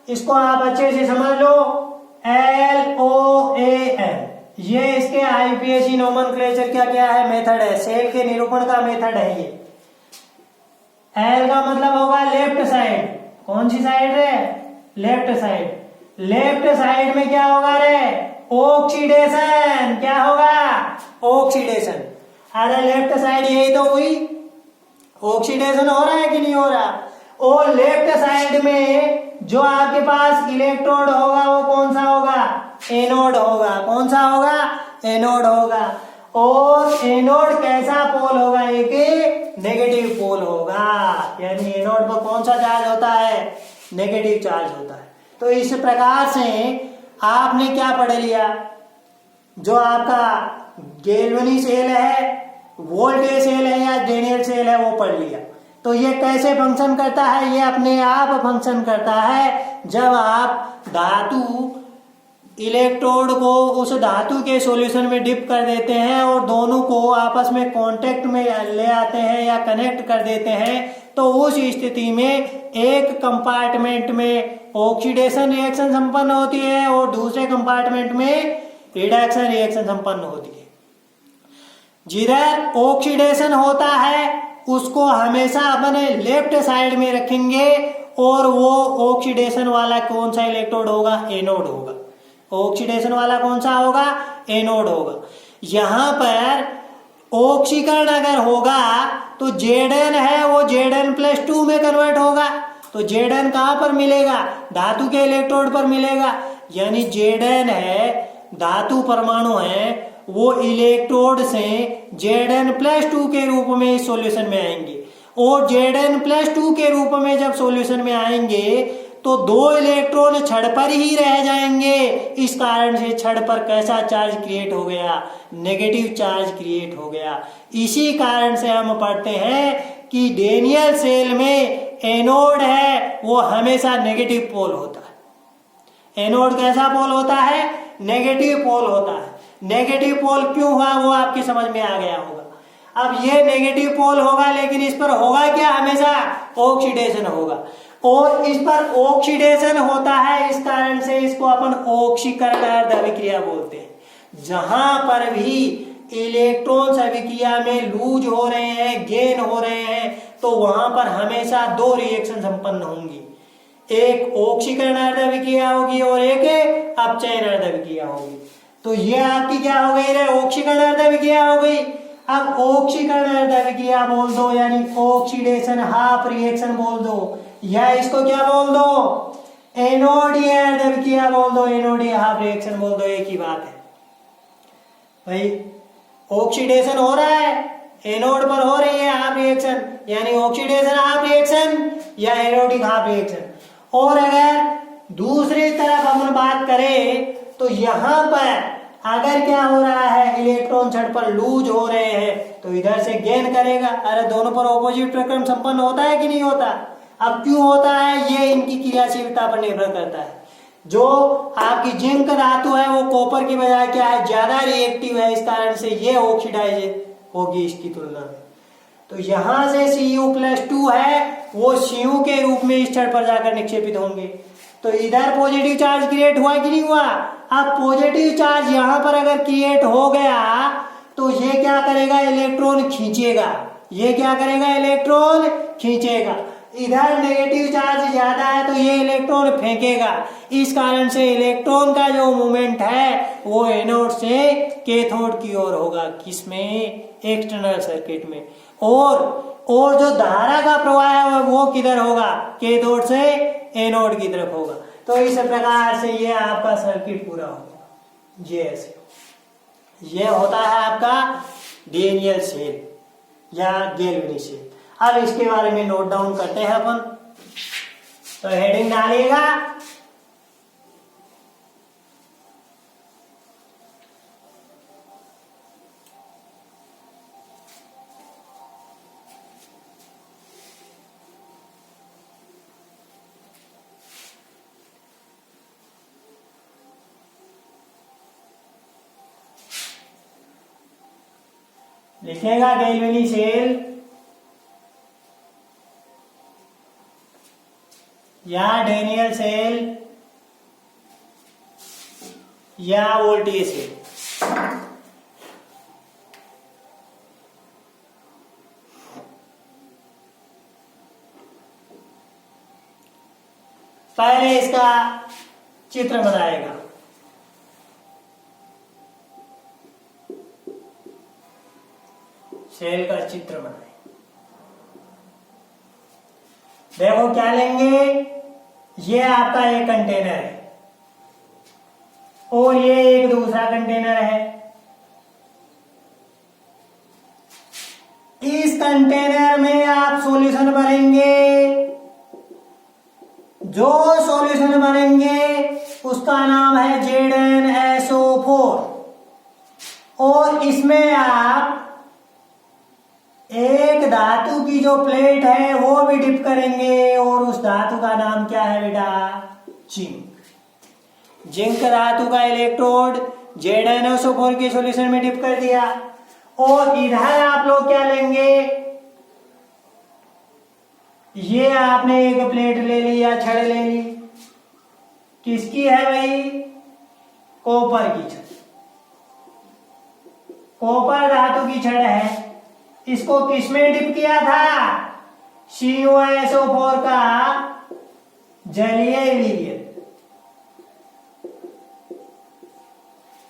इसको आप अच्छे से समझ लो। LOAN ये इसके आईपीएसी नोमेनक्लेचर क्या क्या है, मेथड है, सेल के निरूपण का मेथड है ये। एल का मतलब होगा लेफ्ट साइड, कौन सी साइड है, लेफ्ट साइड। लेफ्ट साइड में क्या होगा रे, ऑक्सीडेशन, क्या होगा, ऑक्सीडेशन। अरे लेफ्ट साइड यही तो हुई, ऑक्सीडेशन हो रहा है कि नहीं हो रहा। और लेफ्ट साइड में जो आपके पास इलेक्ट्रोड होगा वो कौन सा होगा, एनोड होगा। कौन सा होगा, एनोड होगा। और एनोड कैसा पोल होगा, एक नेगेटिव पोल होगा। यानी एनोड पर कौन सा चार्ज होता है, नेगेटिव चार्ज होता है। तो इस प्रकार से आपने क्या पढ़ लिया, जो आपका गैल्वेनी सेल है, वोल्टेज सेल है या डेनियल सेल है, वो पढ़ लिया। तो ये कैसे फंक्शन करता है, ये अपने आप फंक्शन करता है जब आप धातु इलेक्ट्रोड को उस धातु के सॉल्यूशन में डिप कर देते हैं और दोनों को आपस में कांटेक्ट में ले आते हैं या कनेक्ट कर देते हैं। तो उस स्थिति में एक कंपार्टमेंट में ऑक्सीडेशन रिएक्शन संपन्न होती है और दूसरे कंपार्टमेंट में रिडक्शन रिएक्शन संपन्न होती है। जिधर ऑक्सीडेशन होता है उसको हमेशा अपने लेफ्ट साइड में रखेंगे और वो ऑक्सीडेशन वाला कौन सा इलेक्ट्रोड होगा, एनोड होगा। ऑक्सीडेशन वाला कौन सा होगा, एनोड होगा। यहां पर ऑक्सीकरण अगर होगा तो Zn है वो Zn+2 में कन्वर्ट होगा। तो Zn कहां पर मिलेगा, धातु के इलेक्ट्रोड पर मिलेगा। यानी Zn है, धातु परमाणु है, वो इलेक्ट्रोड से Zn+2 के रूप में इस सॉल्यूशन में आएंगे। और Zn+2 के रूप में जब सॉल्यूशन में आएंगे तो दो इलेक्ट्रॉन छड़ पर ही रह जाएंगे। इस कारण से छड़ पर कैसा चार्ज क्रिएट हो गया, नेगेटिव चार्ज क्रिएट हो गया। इसी कारण से हम पढ़ते हैं कि डेनियल सेल में एनोड है वो हमेशा नेगेटिव पोल होता है। एनोड कैसा पोल होता है, नेगेटिव पोल होता है। नेगेटिव पोल क्यों हुआ वो आपकी समझ में आ गया होगा। अब ये नेगेटिव पोल होगा लेकिन इस पर होगा क्या, हमेशा ऑक्सीडेशन होगा। और इस पर ऑक्सीडेशन होता है, इस कारण से इसको अपन ऑक्सीकरण अर्ध अभिक्रिया बोलते हैं। जहां पर भी इलेक्ट्रॉन्स अभिक्रिया में लूज हो रहे हैं, गेन हो रहे हैं, तो वहां पर हमेशा दो रिएक्शन संपन्न होंगी, एक ऑक्सीकरण अर्ध अभिक्रिया होगी और एक अपचयन अर्ध अभिक्रिया होगी। तो ये आपकी क्या हो गई रे, ऑक्सीकरण अर्ध अभिक्रिया हो गई। अब ऑक्सीकरण अर्ध अभिक्रिया बोल दो, यानी ऑक्सीडेशन हाफ रिएक्शन बोल दो, या इसको क्या बोल दो, एनोडीय अर्ध अभिक्रिया बोल दो, एनोडीय हाफ रिएक्शन बोल दो, एक ही बात है भाई। ऑक्सीडेशन हो रहा है, एनोड पर हो रही है हाफ रिएक्शन, यानी ऑक्सीडेशन हाफ रिएक्शन या एनोडिक हाफ रिएक्शन। और अगर दूसरी तरफ हम बात करें तो यहाँ पर अगर क्या हो रहा है, इलेक्ट्रॉन छड़ पर लूज हो रहे हैं तो इधर से गेन करेगा। अरे दोनों पर ऑपोजिट प्रक्रम संपन्न होता है कि नहीं होता? अब क्यों होता है, ये इनकी क्रियाशीलता पर निर्भर करता है। जो आपकी जिंक धातु है वो कॉपर की बजाय क्या है, ज्यादा रिएक्टिव है, इस कारण से ये ऑक्सीडाइज होगी इसकी तुलना में। तो यहां से Cu+2 है वो Cu के रूप में इस छड़ पर जाकर निक्षेपित होंगे। तो इधर पॉजिटिव चार्ज क्रिएट हुआ कि नहीं हुआ? अब पॉजिटिव चार्ज यहां पर अगर क्रिएट हो गया तो ये क्या करेगा, इलेक्ट्रॉन खींचेगा। ये क्या करेगा, इलेक्ट्रॉन खींचेगा। इधर नेगेटिव चार्ज ज्यादा है तो ये इलेक्ट्रॉन फेंकेगा। इस कारण से इलेक्ट्रॉन का जो मूवमेंट है वो एनोड से कैथोड की ओर होगा। किसमें? एक्सटर्नल सर्किट में। और जो धारा का प्रवाह है वो किधर होगा, कैथोड से एनोड की तरफ होगा। तो इस प्रकार से ये आपका सर्किट पूरा होगा। ये ऐसे ये होता है आपका डेनियल सेल या गैल्वेनी सेल। अब इसके बारे में नोट डाउन करते हैं अपन। तो हेडिंग डालिएगा लिखेगा गैल्वेनी सेल या डेनियल सेल या वोल्टेज सेल। पहले इसका चित्र बनाएगा। सेल का चित्र बनाए। देखो क्या लेंगे, ये आपका एक कंटेनर है और ये एक दूसरा कंटेनर है। इस कंटेनर में आप सॉल्यूशन भरेंगे। जो सॉल्यूशन भरेंगे उसका नाम है ZnSO4 और इसमें आप एक धातु की जो प्लेट है वो भी डिप करेंगे और उस धातु का नाम क्या है बेटा, जिंक। जिंक धातु का इलेक्ट्रोड ZnSO4 के सॉल्यूशन में डिप कर दिया। और इधर आप लोग क्या लेंगे, ये आपने एक प्लेट ले ली या छड़ ले ली। किसकी है भाई, कॉपर की छड़। कॉपर धातु की छड़ है। इसको किसमें डिप किया था, CuSO4 का जलीय विलयन।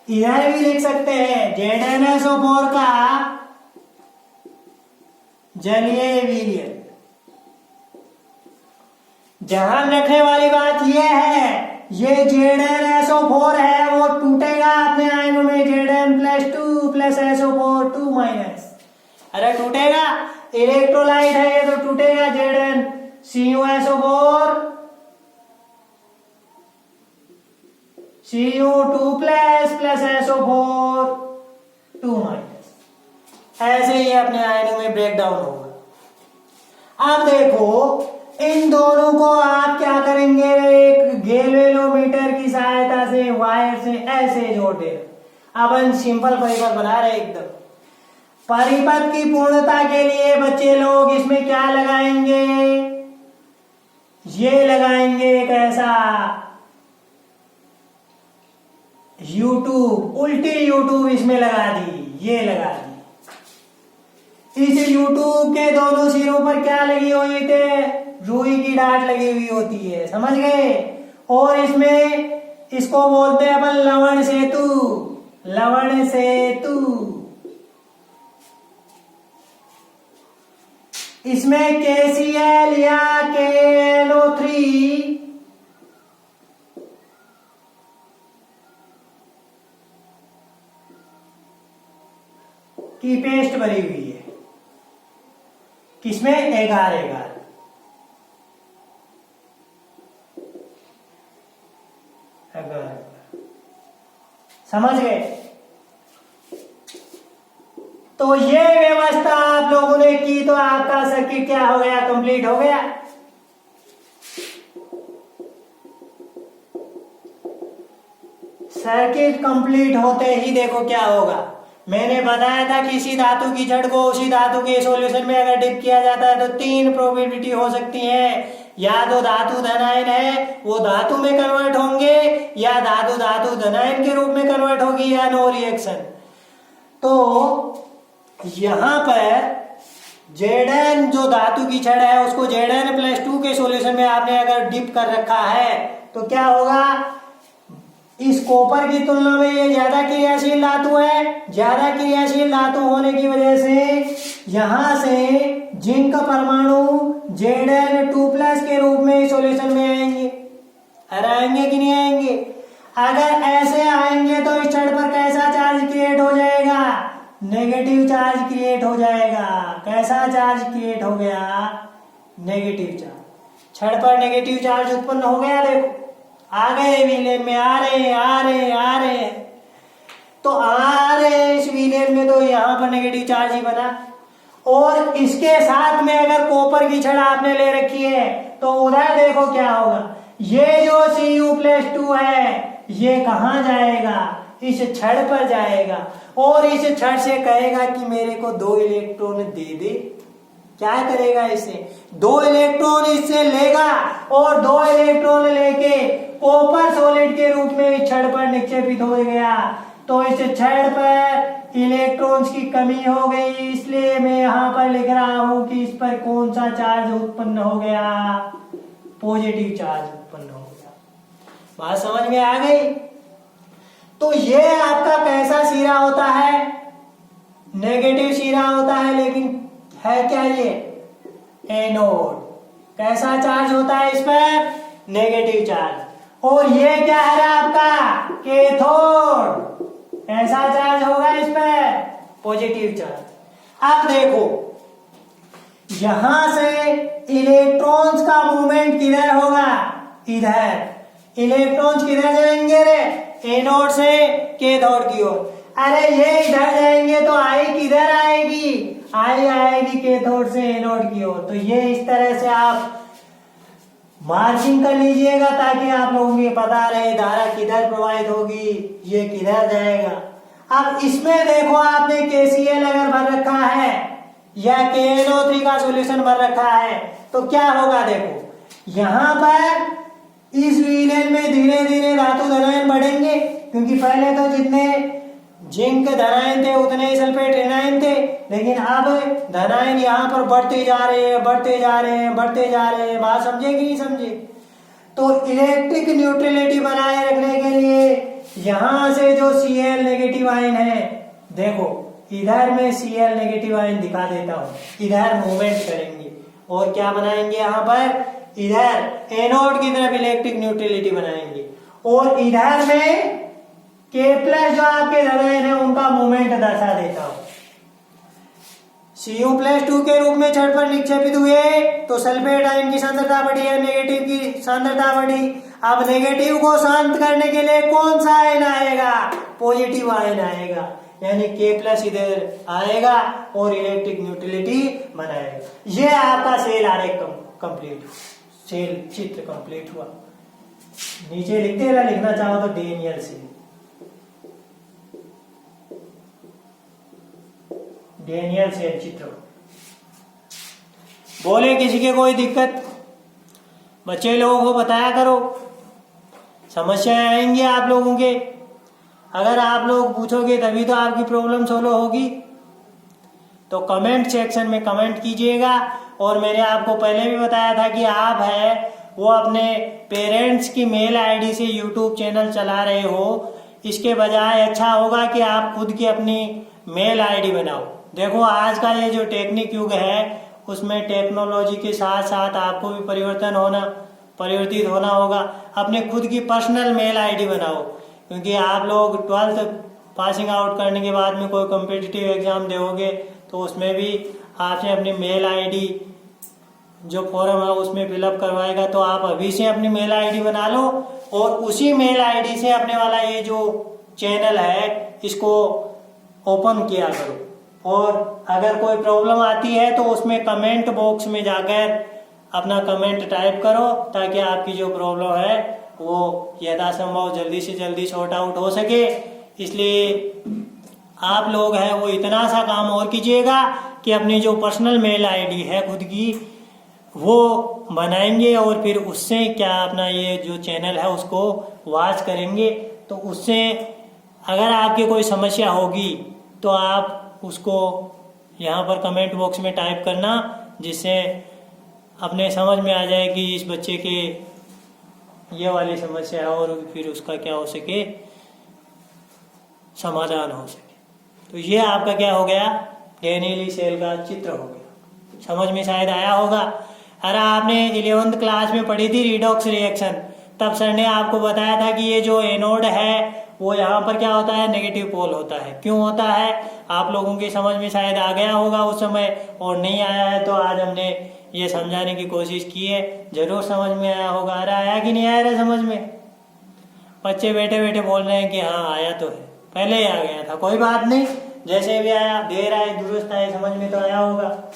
इधर भी लिख सकते हैं ZnSO4 का जलीय विलयन। ध्यान रखने वाली बात यह है, ये ZnSO4 है वो टूटेगा अपने आयनों में Zn+2 + SO4 2-। अरे टूटेगा, इलेक्ट्रोलाइट है ये तो टूटेगा। Zn CuSO4 Cu2+ SO4 2-। ऐसे ही अपने आयनों में ब्रेक डाउन होगा। अब देखो इन दोनों को आप क्या करेंगे, एक गैल्वेनोमीटर की सहायता से वायर से ऐसे जोड़ देना। अपन सिंपल परिपथ बना रहे एकदम। परिपथ की पूर्णता के लिए बच्चे लोग इसमें क्या लगाएंगे, ये लगाएंगे एक ऐसा U-tube, उल्टी U-tube इसमें लगा दी, ये लगा दी। इस U-tube के दोनों सिरों पर क्या लगी हुई थे, रुई की डाट लगी हुई होती है, समझ गए। और इसमें इसको बोलते हैं अपन लवण सेतु। लवण सेतु इसमें KCl या KNO3 की पेस्ट भरी हुई है। किसमें, 11-11। समझ गए? तो ये व्यवस्था आप लोगों ने की तो आपका सर्किट क्या हो गया, कंप्लीट हो गया। सर्किट कंप्लीट होते ही देखो क्या होगा। मैंने बताया था किसी धातु की जड़ को उसी धातु के सॉल्यूशन में अगर डिप किया जाता है तो 3 प्रोबेबिलिटी हो सकती है। या तो धातु धनायन है वो धातु में कन्वर्ट होंगे, या धातु धातु धनायन के रूप में कन्वर्ट होगी, या नो रिएक्शन। तो यहां पर Zn जो धातु की छड़ है उसको Zn+2 के सॉल्यूशन में आपने अगर डिप कर रखा है तो क्या होगा, इस कॉपर की तुलना में ये ज्यादा क्रियाशील धातु है। ज्यादा क्रियाशील धातु होने की वजह से यहां से जिंक परमाणु Zn2+ के रूप में सॉल्यूशन में आएंगे। अरे आएंगे कि नहीं आएंगे? अगर ऐसे आएंगे तो इस छड़ पर कैसा चार्ज क्रिएट हो जाएगा, नेगेटिव चार्ज क्रिएट हो जाएगा। कैसा चार्ज क्रिएट हो गया, नेगेटिव चार्ज। छड़ पर नेगेटिव चार्ज उत्पन्न हो गया। देखो आ गए विलेन में, आ रहे हैं तो आ रहे इस विलेन में, तो यहाँ पर नेगेटिव चार्ज ही बना। और इसके साथ में अगर कॉपर की छड़ आपने ले रखी है तो उधर देखो क्या होगा, ये जो Cu+2 है ये कहाँ जाएगा, इस छड़ पर जाएगा और इस छड़ से कहेगा कि मेरे को 2 इलेक्ट्रॉन दे दे। क्या करेगा, इसे 2 इलेक्ट्रॉन इससे लेगा और 2 इलेक्ट्रॉन लेके कॉपर सॉलिड के रूप में इस छड़ पर निक्षेपित हो गया। तो इस छड़ पर इलेक्ट्रॉन्स की कमी हो गई, इसलिए मैं यहाँ पर लिख रहा हूं कि इस पर कौन सा चार्ज उत्पन्न हो गया, पॉजिटिव चार्ज उत्पन्न हो गया। बात समझ में आ गई? तो ये आपका कैसा सिरा होता है, नेगेटिव सिरा होता है, लेकिन है क्या ये, एनोड। कैसा चार्ज होता है इस पर, नेगेटिव चार्ज। और ये क्या है आपका, कैथोड। ऐसा चार्ज होगा इस पर, पॉजिटिव चार्ज। अब देखो यहां से इलेक्ट्रॉन्स का मूवमेंट किधर होगा, इधर। इलेक्ट्रॉन्स किधर जाएंगे रे, एनोड से कैथोड की ओर। अरे ये इधर जाएंगे तो आई किधर आएगी, आई आएगी कैथोड से एनोड की ओर। तो ये इस तरह से आप मार्किंग कर लीजिएगा ताकि आप लोगों को पता रहे धारा किधर प्रवाहित होगी, ये किधर जाएगा। अब इसमें देखो आपने KCl अगर भर रखा है या KNO3 का सॉल्यूशन भर रखा है तो क्या होगा, देखो यहां पर इस विलेन में धीरे धीरे धातु धनायन बढ़ेंगे, क्योंकि पहले तो जितने जिंक धनायन थे उतने ही सल्फेट ऋणायन थे, लेकिन अब धनायन यहाँ पर बढ़ते जा रहे हैं, बढ़ते जा रहे हैं, बढ़ते जा रहे हैं। बात समझे कि नहीं समझे? तो इलेक्ट्रिक न्यूट्रलिटी बनाए रखने के लिए यहां से जो Cl नेगेटिव आयन है, देखो इधर में Cl नेगेटिव आयन दिखा देता हूं, इधर मूवमेंट करेंगे और क्या बनाएंगे, यहाँ पर इधर एनोड की तरफ इलेक्ट्रिक न्यूट्रलिटी बनाएंगे और इधर में K+ जो आपके धनायन है उनका मूवमेंट दर्शा देता हूं। Cu+2 के रूप में छड़ पर निक्षेपित हुए तो सल्फेट आयन की सांद्रता बढ़ी है, नेगेटिव की सांद्रता बढ़ी। अब नेगेटिव को शांत करने के लिए कौन सा आयन आएगा, पॉजिटिव आयन आएगा, यानी K+ इधर आएगा और इलेक्ट्रिक न्यूट्रलिटी बनाएगा। ये आपका सेल आरेख कंप्लीट, सेल चित्र कंप्लीट हुआ। नीचे लिख दे रहा, लिखना चाहो तो डेनियल सेल, डेनियल सेल चित्र। बोले किसी के कोई दिक्कत, बच्चे लोगों को बताया करो, समस्याएं आएंगी आप लोगों के। अगर आप लोग पूछोगे तभी तो आपकी प्रॉब्लम सोल्व होगी। तो कमेंट सेक्शन में कमेंट कीजिएगा। और मैंने आपको पहले भी बताया था कि आप है वो अपने पेरेंट्स की मेल आईडी से यूट्यूब चैनल चला रहे हो, इसके बजाय अच्छा होगा कि आप खुद की अपनी मेल आईडी बनाओ। देखो आज का ये जो टेक्निक युग है उसमें टेक्नोलॉजी के साथ साथ आपको भी परिवर्तित होना होगा। अपने खुद की पर्सनल मेल आईडी बनाओ, क्योंकि आप लोग 12th पासिंग आउट करने के बाद में कोई कॉम्पिटिटिव एग्जाम दोगे तो उसमें भी आपसे अपनी मेल आईडी जो फॉर्म है उसमें फिलअप करवाएगा। तो आप अभी से अपनी मेल आईडी बना लो और उसी मेल आईडी से अपने वाला ये जो चैनल है इसको ओपन किया करो, और अगर कोई प्रॉब्लम आती है तो उसमें कमेंट बॉक्स में जाकर अपना कमेंट टाइप करो, ताकि आपकी जो प्रॉब्लम है वो यथासंभव जल्दी से जल्दी सॉर्ट आउट हो सके। इसलिए आप लोग हैं वो इतना सा काम और कीजिएगा कि अपनी जो पर्सनल मेल आईडी है खुद की वो बनाएंगे, और फिर उससे क्या अपना ये जो चैनल है उसको वॉच करेंगे। तो उससे अगर आपकी कोई समस्या होगी तो आप उसको यहाँ पर कमेंट बॉक्स में टाइप करना, जिससे अपने समझ में आ जाए कि इस बच्चे के ये वाली समस्या है, और फिर उसका क्या हो सके, समाधान हो सके। तो ये आपका क्या हो गया, डेनियली सेल का चित्र हो गया। समझ में शायद आया होगा। अरे आपने 11th क्लास में पढ़ी थी रिडॉक्स रिएक्शन, तब सर ने आपको बताया था कि ये जो एनोड है वो यहाँ पर क्या होता है, नेगेटिव पोल होता है। क्यों होता है आप लोगों की समझ में शायद आ गया होगा उस समय, और नहीं आया है तो आज हमने ये समझाने की कोशिश की है, जरूर समझ में आया होगा। अरे आया कि नहीं आया रे समझ में? बच्चे बैठे बैठे बोल रहे हैं कि हाँ आया तो है, पहले ही आ गया था। कोई बात नहीं, जैसे भी आया, देर आए दुरुस्त आए, समझ में तो आया होगा।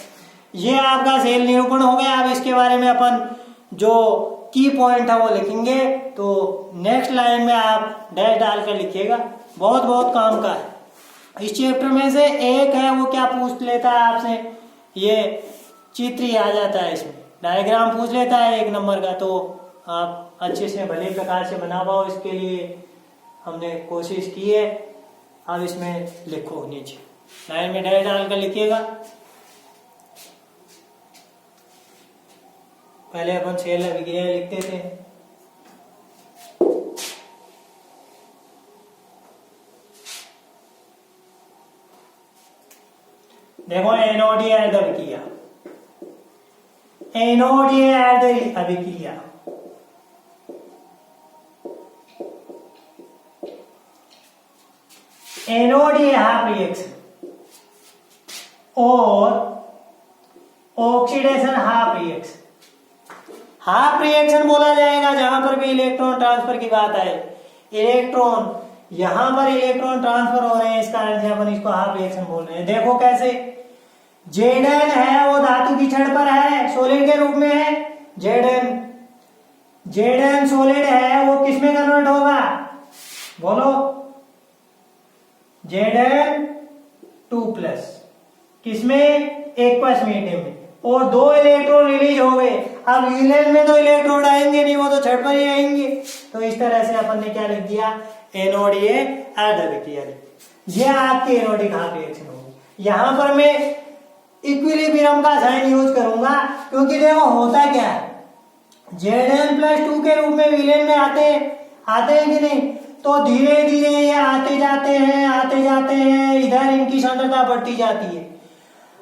ये आपका सेल निरूपण हो गया। अब इसके बारे में अपन जो की पॉइंट है वो लिखेंगे, तो नेक्स्ट लाइन में आप डैश डालकर लिखिएगा, बहुत बहुत काम का है। इस चैप्टर में से एक है वो क्या पूछ लेता है आपसे, ये चित्र ही आ जाता है, इसमें डायग्राम पूछ लेता है 1 नंबर का, तो आप अच्छे से भले प्रकार से बना पाओ, इसके लिए हमने कोशिश की है। अब इसमें लिखो, नीचे लाइन में डैश डालकर लिखिएगा। पहले अपन सेल अभिक्रिया लिखते थे। देखो एनोडीय अभिक्रिया, एनोडीय अभिक्रिया एनोडीय हाफ रिएक्शन और oxidation half reaction. Half reaction बोला जाएगा जहां पर भी इलेक्ट्रॉन ट्रांसफर की बात आए। इलेक्ट्रॉन यहां पर इलेक्ट्रॉन ट्रांसफर हो रहे हैं, इस कारण से अपन इसको हाफ रिएक्शन बोल रहे हैं। देखो कैसे, Zn है वो धातु की छड़ पर है, सॉलिड के रूप में है। Zn सॉलिड है वो किस में कन्वर्ट होगा, बोलो, Zn2+ किसमें, एक्वस मीडियम में, और 2 इलेक्ट्रॉन रिलीज हो गए। अब यूनियन में तो इलेक्ट्रॉन आएंगे नहीं, वो तो छड़ पर ही आएंगे। तो इस तरह से अपन ने क्या लिख दिया, एनोडीय अभिक्रिया। ये आपकी एनोडिक हाफ रिएक्शन होगी। यहां पर मैं इक्विलिब्रियम का साइन यूज करूंगा, क्योंकि देखो होता क्या है, Zn+2 के रूप में विलेन में आते हैं कि नहीं, तो धीरे धीरे ये आते जाते हैं, इधर इनकी सांद्रता बढ़ती जाती है।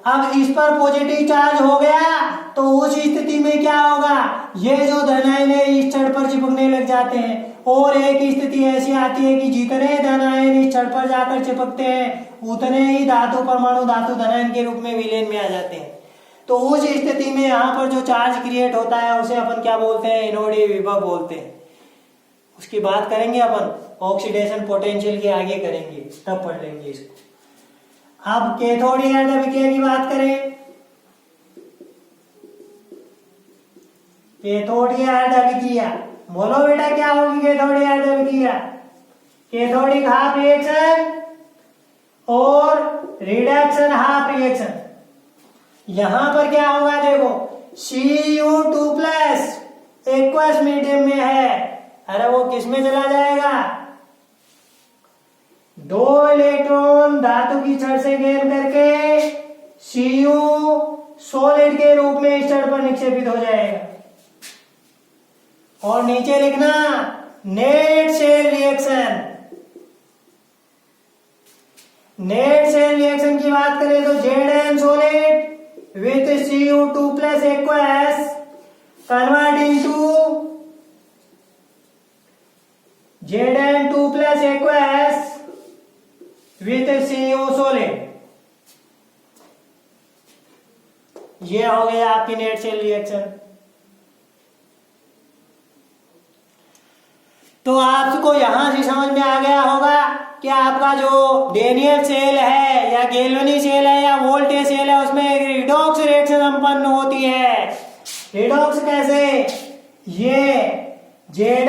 अब इस पर पॉजिटिव चार्ज हो गया तो उस स्थिति में क्या होगा, ये जो धनायन है इस छड़ पर चिपकने लग जाते हैं, और एक स्थिति ऐसी आती है कि जितने धनायन इस छड़ पर जाकर चिपकते हैं उतने ही धातु परमाणु धातु धनायन के रूप में विलेन में आ जाते हैं। तो उस स्थिति में यहाँ पर जो चार्ज क्रिएट होता है उसे अपन क्या बोलते हैं, एनोडीय विभव बोलते हैं। उसकी बात करेंगे अपन, ऑक्सीडेशन पोटेंशियल के आगे करेंगे, तब पढ़ लेंगे इसको। अब कैथोडीय अभिक्रिया की बात करें, कैथोडीय अभिक्रिया, बोलो बेटा क्या होगी कैथोडीय अभिक्रिया, कैथोडिक हाफ रिएक्शन और रिडक्शन हाफ रिएक्शन। यहां पर क्या होगा, देखो Cu2+ एक्वस मीडियम में है, अरे वो किस में चला जाएगा, 2 इलेक्ट्रॉन धातु की छड़ से गेन करके Cu सॉलिड के रूप में इस छड़ पर निक्षेपित हो जाएगा। और नीचे लिखना net cell reaction. Net cell reaction की बात करें तो Zn solid with Cu2+ aqueous convert into Zn2+ aqueous with Cu solid। ये हो गया आपकी नेट शेल रिएक्शन। तो आपको यहां से समझ में आ गया होगा कि आपका जो डेनियल सेल है या गैल्वेनी सेल है या वोल्टेज सेल है उसमें एक रिडॉक्स रिएक्शन संपन्न होती है। रिडॉक्स कैसे? ये Zn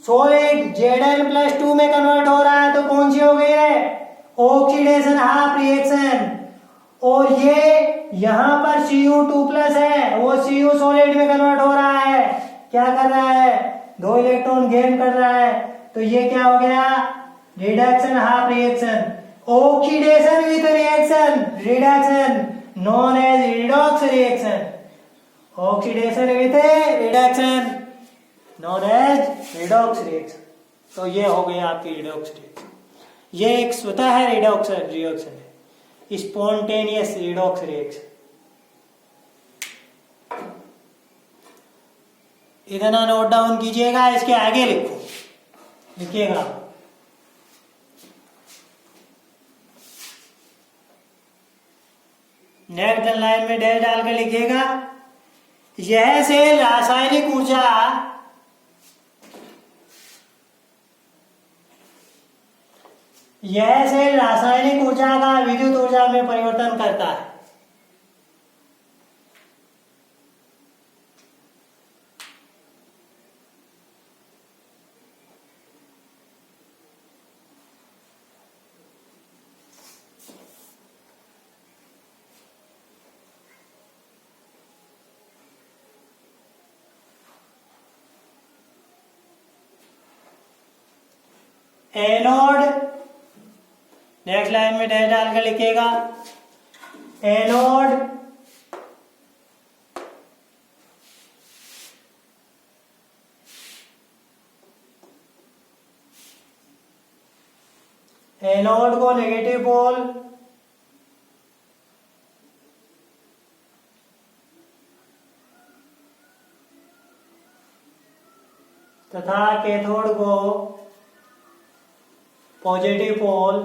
सॉलिड Zn+2 में कन्वर्ट हो रहा है तो कौन सी हो गई है? Oxidation half reaction. और ये यहां पर Cu2+ है, वो Cu सॉलिड में कन्वर्ट हो रहा है। क्या कर रहा है? 2 इलेक्ट्रॉन गेन कर रहा है। तो ये क्या हो गया? Reduction half reaction. Oxidation with reaction, reduction known as redox reaction. Oxidation with reduction known as redox reaction. तो ये हो गया आपकी रिडॉक्स रिएक्शन। ये एक स्वतः है रिडॉक्स रिएक्शन है, स्पॉन्टेनियस रिडॉक्स रिएक्शन। इतना नोट डाउन कीजिएगा, इसके आगे लिखो, लिखिएगा। नेक्स्ट लाइन में डैश डालकर लिखिएगा, यह सेल रासायनिक ऊर्जा का विद्युत ऊर्जा में परिवर्तन करता है। एनोड, नेक्स्ट लाइन में डैश डालकर लिखिएगा, एनोड एनोड को नेगेटिव पोल तथा कैथोड को पॉजिटिव पोल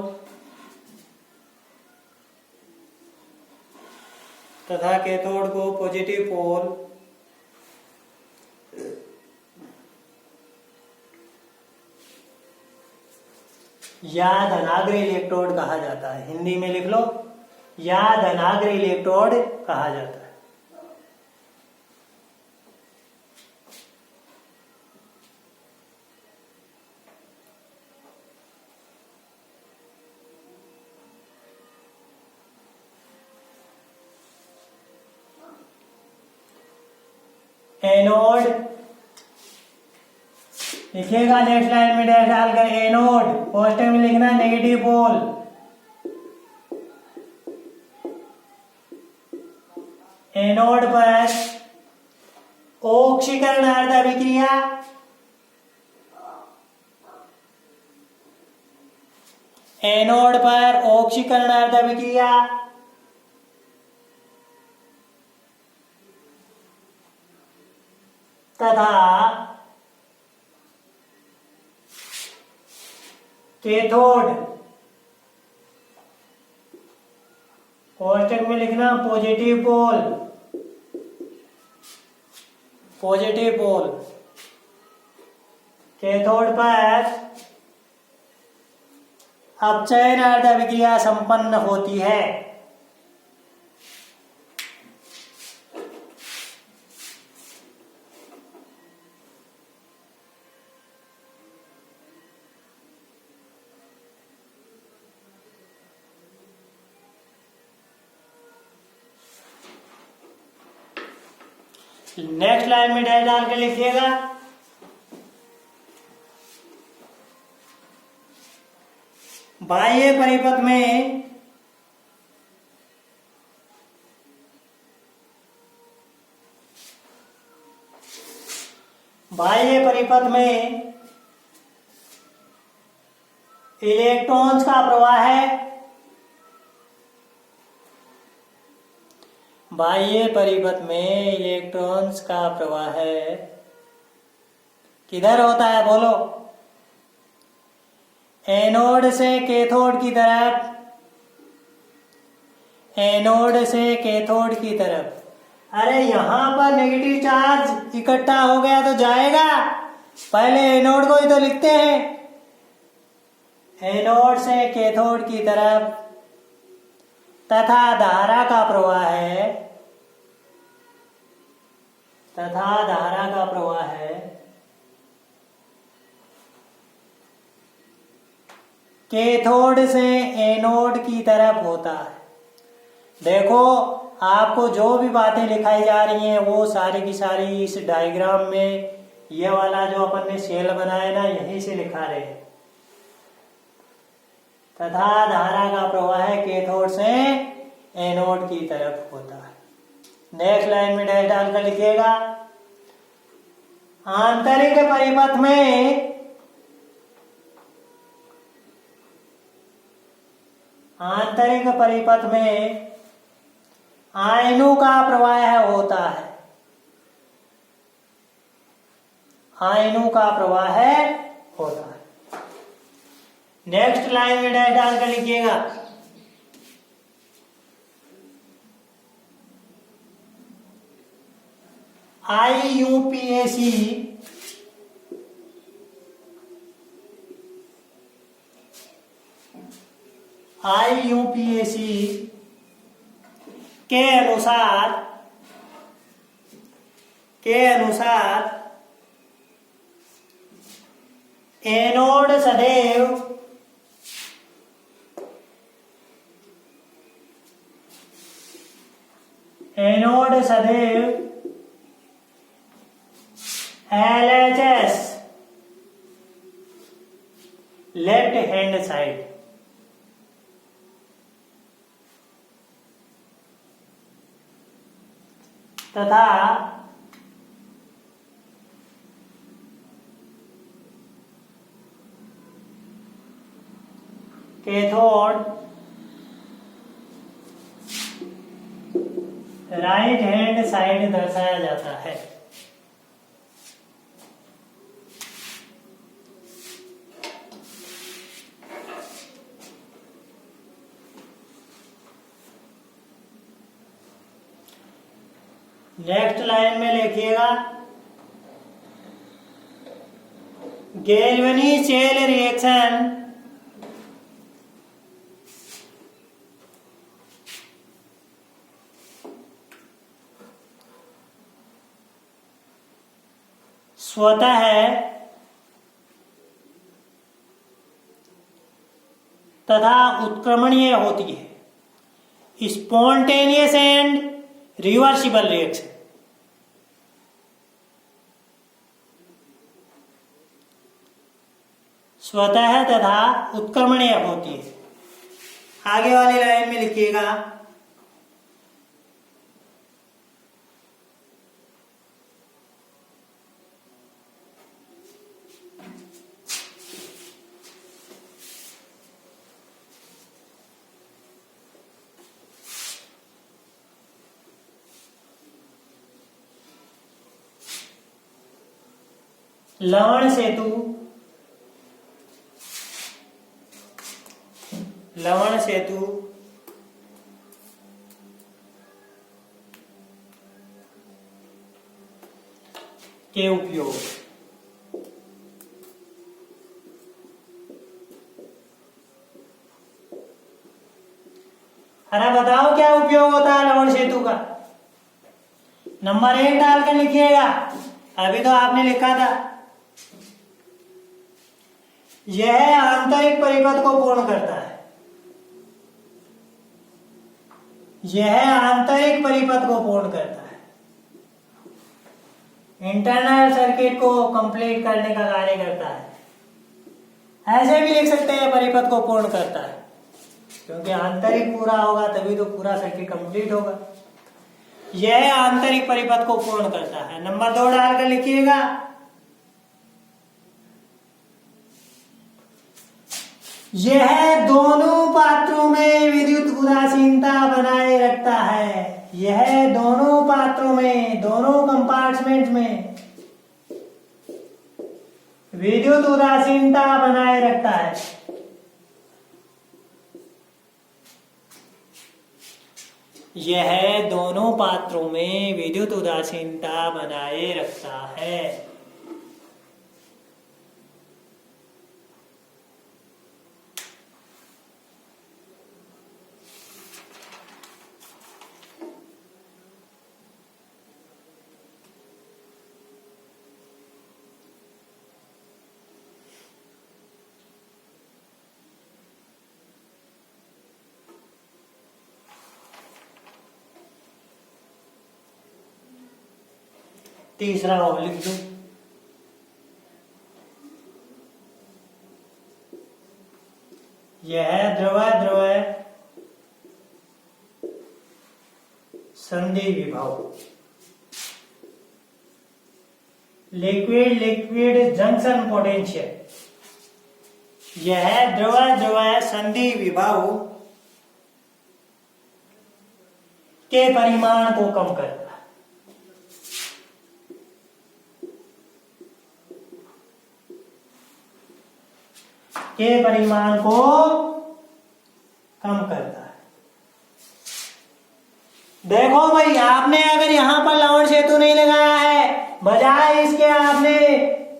या धनाग्र इलेक्ट्रोड कहा जाता है। हिंदी में लिख लो, या धनाग्र इलेक्ट्रोड कहा जाता है। एनोड लिखिएगा, नेक्स्ट लाइन में डैश डालकर एनोड, फर्स्ट में लिखना नेगेटिव पोल। एनोड पर ऑक्सीकरणार्ध अभिक्रिया, एनोड पर ऑक्सीकरणार्ध अभिक्रिया तथा कैथोड, कोष्टक में लिखना पॉजिटिव पोल, कैथोड पर अपचयनार्ध अभिक्रिया संपन्न होती है। नेक्स्ट लाइन में डैश डाल के लिखिएगा, बाह्य परिपथ में इलेक्ट्रॉन्स का प्रवाह है। बाह्य परिपथ में इलेक्ट्रॉन्स का प्रवाह है। किधर होता है बोलो? एनोड से कैथोड की तरफ, एनोड से कैथोड की तरफ। अरे यहां पर नेगेटिव चार्ज इकट्ठा हो गया तो जाएगा, पहले एनोड को ही तो लिखते हैं। एनोड से कैथोड की तरफ तथा धारा का प्रवाह है, तथा धारा का प्रवाह है कैथोड से एनोड की तरफ होता है। देखो आपको जो भी बातें लिखाई जा रही हैं वो सारी की सारी इस डायग्राम में, ये वाला जो अपन ने सेल बनाया ना, यहीं से लिखा रहे हैं। तथा धारा का प्रवाह कैथोड से एनोड की तरफ होता है। नेक्स्ट लाइन में डैश डालकर लिखिएगा, आंतरिक परिपथ में आयनों का प्रवाह होता है, आयनों का प्रवाह होता है। नेक्स्ट लाइन में डैश डालकर लिखिएगा, IUPAC के अनुसार एनोड सदैव LHS लेफ्ट हैंड साइड तथा कैथोड राइट हैंड साइड दर्शाया जाता है। नेक्स्ट लाइन में लिखिएगा, गैल्वेनी शेल रिएक्शन स्वतः तथा उत्क्रमणीय होती है। स्पॉन्टेनियस एंड रिवर्सिबल रिएक्शन स्वतः तथा उत्क्रमणीय होती है। आगे वाली लाइन में लिखिएगा, लवण सेतु के उपयोग। अरे बताओ क्या उपयोग होता है लवण सेतु का? नंबर 1 डालकर लिखिएगा। अभी तो आपने लिखा था, यह आंतरिक परिपथ को पूर्ण करता है। यह आंतरिक परिपथ को पूर्ण करता है, इंटरनल सर्किट को कंप्लीट करने का कार्य करता है। ऐसे भी लिख सकते हैं, परिपथ को पूर्ण करता है, क्योंकि आंतरिक पूरा होगा तभी तो पूरा सर्किट कंप्लीट होगा। यह आंतरिक परिपथ को पूर्ण करता है। नंबर 2 डालकर लिखिएगा, यह दोनों पात्रों में विद्युत उदासीनता बनाए रखता है। यह दोनों पात्रों में, दोनों कंपार्टमेंट में विद्युत उदासीनता बनाए रखता है। यह दोनों पात्रों में विद्युत उदासीनता बनाए रखता है। तीसरा और लिख दो। यह है द्रव द्रव संधि विभव। Liquid liquid junction potential. यह है द्रव द्रव संधि विभव के परिमाण को कम करता है। के परिमाण को कम करता है। देखो भाई, आपने अगर यहां पर लवण सेतु नहीं लगाया है, बजाय इसके आपने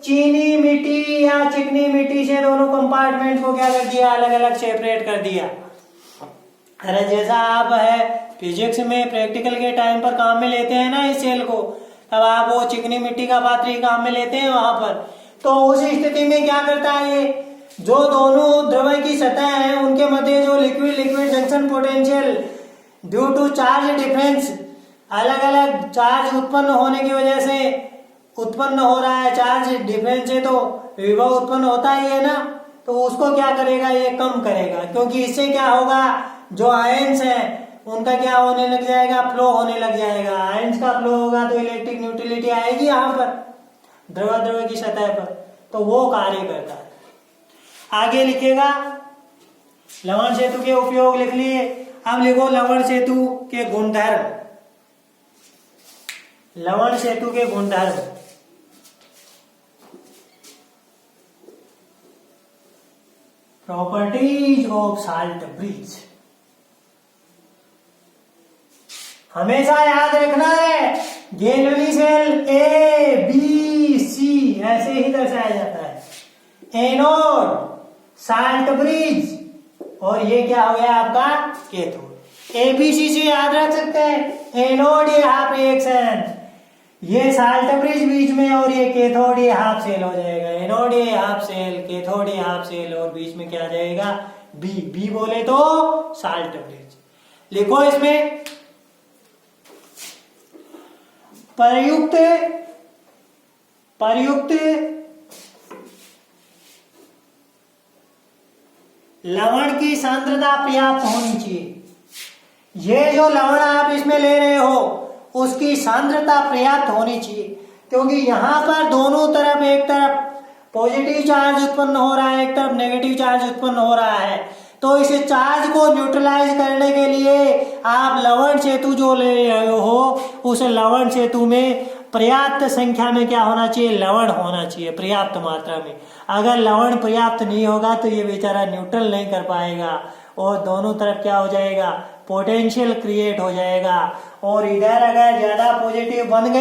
चीनी मिट्टी या चिकनी मिट्टी से दोनों कंपार्टमेंट को क्या कर दिया, अलग अलग सेपरेट कर दिया। अरे जैसा आप है फिजिक्स में प्रैक्टिकल के टाइम पर काम में लेते हैं ना इस सेल को, तब आप वो चिकनी मिट्टी का पात्र काम में लेते हैं वहां पर। तो उस स्थिति में क्या करता है, ये जो दोनों द्रव की सतह है उनके मध्य जो liquid liquid junction potential due to charge difference, अलग अलग चार्ज उत्पन्न होने की वजह से उत्पन्न हो रहा है, चार्ज डिफरेंस से तो विभव उत्पन्न होता ही है ना, तो उसको क्या करेगा, ये कम करेगा। क्योंकि इससे क्या होगा, जो आयंस है उनका क्या होने लग जाएगा, फ्लो होने लग जाएगा। आयंस का फ्लो होगा तो इलेक्ट्रिक न्यूट्रलिटी आएगी यहाँ पर द्रव द्रव की सतह पर, तो वो कार्य करता है। आगे लिखेगा, लवण सेतु के उपयोग लिख लिए। अब लिखो लवण सेतु के गुणधर्म। लवण सेतु के गुणधर्म, प्रॉपर्टीज ऑफ साल्ट ब्रिज। हमेशा याद रखना है, गैलोली सेल ए बी सी ऐसे ही दर्शाया जाता है। एनोड साल्ट ब्रिज, और ये क्या हो गया आपका कैथोड। एबीसी से याद रख सकते हैं, एनोड ये हाफ रिएक्शन, ये साल्ट ब्रिज बीच में, और ये कैथोड ये हाफ सेल हो जाएगा। एनोड ये हाफ सेल, कैथोड ये हाफ सेल, और बीच में क्या आ जाएगा, बी। बी बोले तो साल्ट ब्रिज। लिखो इसमें प्रयुक्त लवण की सांद्रता पर्याप्त होनी चाहिए। ये जो लवण आप इसमें ले रहे हो उसकी सांद्रता पर्याप्त होनी चाहिए, क्योंकि यहां पर दोनों तरफ, एक तरफ पॉजिटिव चार्ज उत्पन्न हो रहा है, एक तरफ नेगेटिव चार्ज उत्पन्न हो रहा है। तो इस चार्ज को न्यूट्रलाइज करने के लिए आप लवण सेतु जो ले रहे हो, उस लवण सेतु में पर्याप्त संख्या में क्या होना चाहिए, लवण होना चाहिए, पर्याप्त मात्रा में। अगर लवण पर्याप्त नहीं होगा तो ये बेचारा न्यूट्रल नहीं कर पाएगा, और दोनों तरफ क्या हो जाएगा, पोटेंशियल क्रिएट हो जाएगा। और इधर अगर ज्यादा पॉजिटिव बन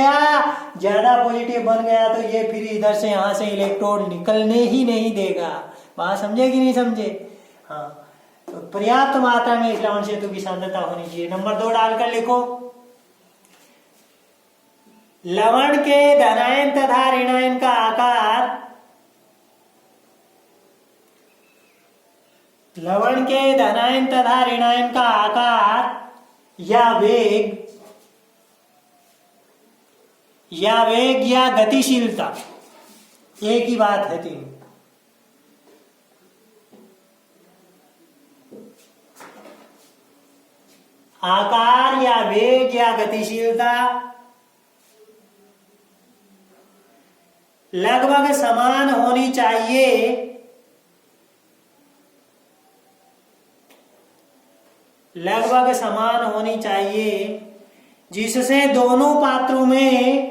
गया तो ये फिर इधर से यहाँ से इलेक्ट्रोड निकलने ही नहीं देगा। बात समझे कि नहीं समझे? हाँ, तो पर्याप्त मात्रा में इस लवण सेतु की सांद्रता होनी चाहिए। नंबर 2 डालकर लिखो, लवण के धनायन तथा ऋणायन का आकार, लवण के धनायन तथा ऋणायन का आकार या वेग या गतिशीलता एक ही बात है। तीन आकार या वेग या गतिशीलता लगभग समान होनी चाहिए, लगभग समान होनी चाहिए, जिससे दोनों पात्रों में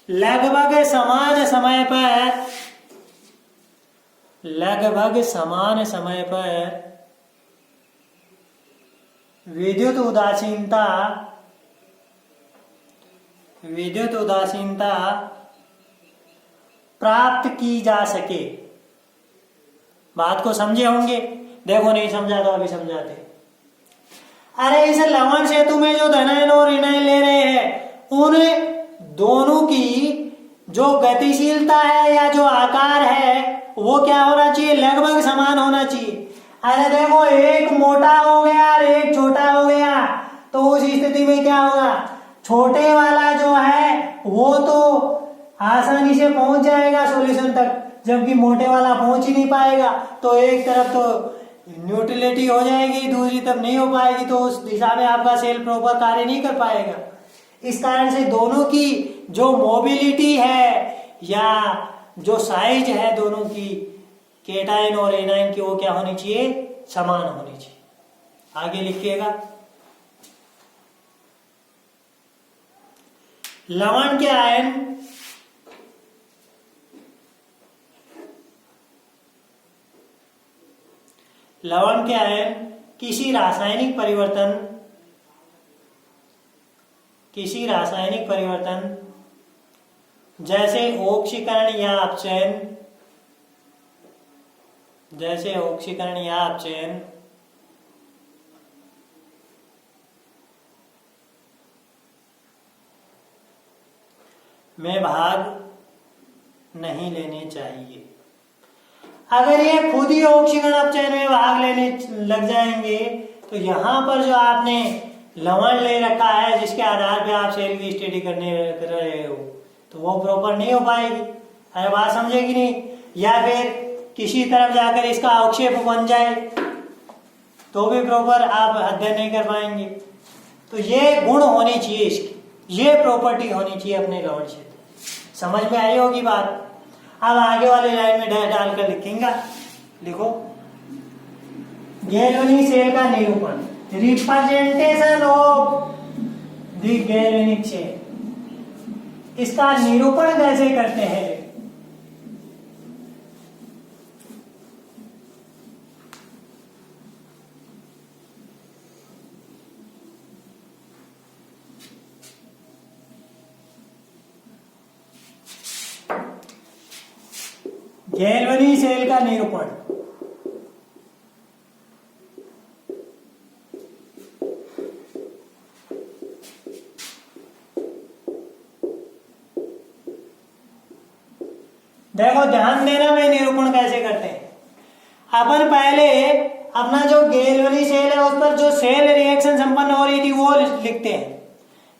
लगभग समान समय पर विद्युत उदासीनता प्राप्त की जा सके। बात को समझे होंगे? देखो नहीं समझा तो अभी समझाते। अरे इस लवण सेतु में जो धनायन और ऋणायन ले रहे हैं, उन दोनों की जो गतिशीलता है या जो आकार है वो क्या होना चाहिए, लगभग समान होना चाहिए। अरे देखो, एक मोटा हो गया और एक छोटा हो गया, तो उस स्थिति में क्या होगा, छोटे वाला जो है वो तो आसानी से पहुंच जाएगा सॉल्यूशन तक, जबकि मोटे वाला पहुंच ही नहीं पाएगा। तो एक तरफ तो न्यूट्रलिटी हो जाएगी, दूसरी तरफ नहीं हो पाएगी, तो उस दिशा में आपका सेल प्रॉपर कार्य नहीं कर पाएगा। इस कारण से दोनों की जो मोबिलिटी है या जो साइज है दोनों की, केटाइन और एनाइन की, वो क्या होनी चाहिए, समान होनी चाहिए। आगे लिखिएगा, लवण के आयन किसी रासायनिक परिवर्तन जैसे ऑक्सीकरण या अपचयन में भाग नहीं लेने चाहिए। अगर ये खुद ही ऑक्सीकरण अपचयन में भाग लेने लग जाएंगे, तो यहाँ पर जो आपने लवण ले रखा है, जिसके आधार पे आप सेल की स्टडी कर रहे हो, तो वो प्रॉपर नहीं हो पाएगी। अरे बात समझेगी नहीं, या फिर किसी तरफ जाकर इसका अवक्षेप बन जाए तो भी प्रॉपर आप अध्ययन नहीं कर पाएंगे। तो ये गुण होनी चाहिए इसकी, ये प्रॉपर्टी होनी चाहिए अपने लवण क्षेत्र। समझ में आई होगी बात। अब आगे वाली लाइन में डालकर लिखेंगे, लिखो, गैल्वेनिक सेल का निरूपण, representation of the galvanic cell, इसका निरूपण कैसे करते हैं। गैल्वेनिक सेल का निरूपण, देखो ध्यान देना, मैं निरूपण कैसे करते हैं। अपन पहले अपना जो गैल्वेनिक सेल है उस पर जो सेल रिएक्शन संपन्न हो रही थी वो लिखते हैं।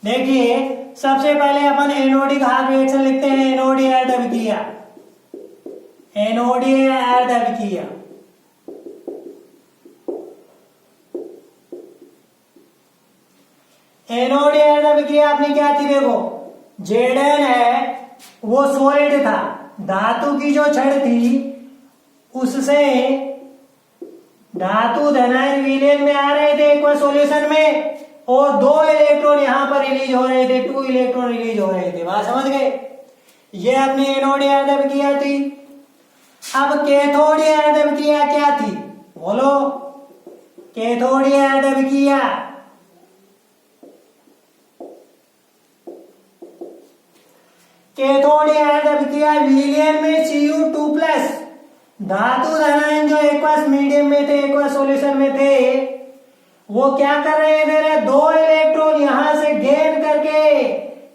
देखिए, सबसे पहले अपन एनोडिक हाफ रिएक्शन लिखते हैं, एनोडी अर्धविक्रिया, एनोडी अर्धविक्रिया। एनोडी अर्धविक्रिया अपनी क्या थी, देखो Zn है वो सॉलिड था, धातु की जो छड़ थी उससे धातु धनायन विलयन में आ रहे थे एक सॉल्यूशन में, और 2 इलेक्ट्रॉन यहां पर रिलीज हो रहे थे, 2 इलेक्ट्रॉन रिलीज हो रहे थे। बात समझ गए, ये अपनी एनोडी अर्धविक्रिया थी। अब कैथोडी अर्धविक्रिया क्या थी, बोलो, कैथोडी अर्धविक्रिया, कैथोडी अर्धविक्रिया विलयन में Cu2+, धातु धनायन जो एक्वस मीडियम में थे, एक्वस सॉल्यूशन में थे, वो क्या कर रहे थे, 2 इलेक्ट्रॉन यहां से गेन करके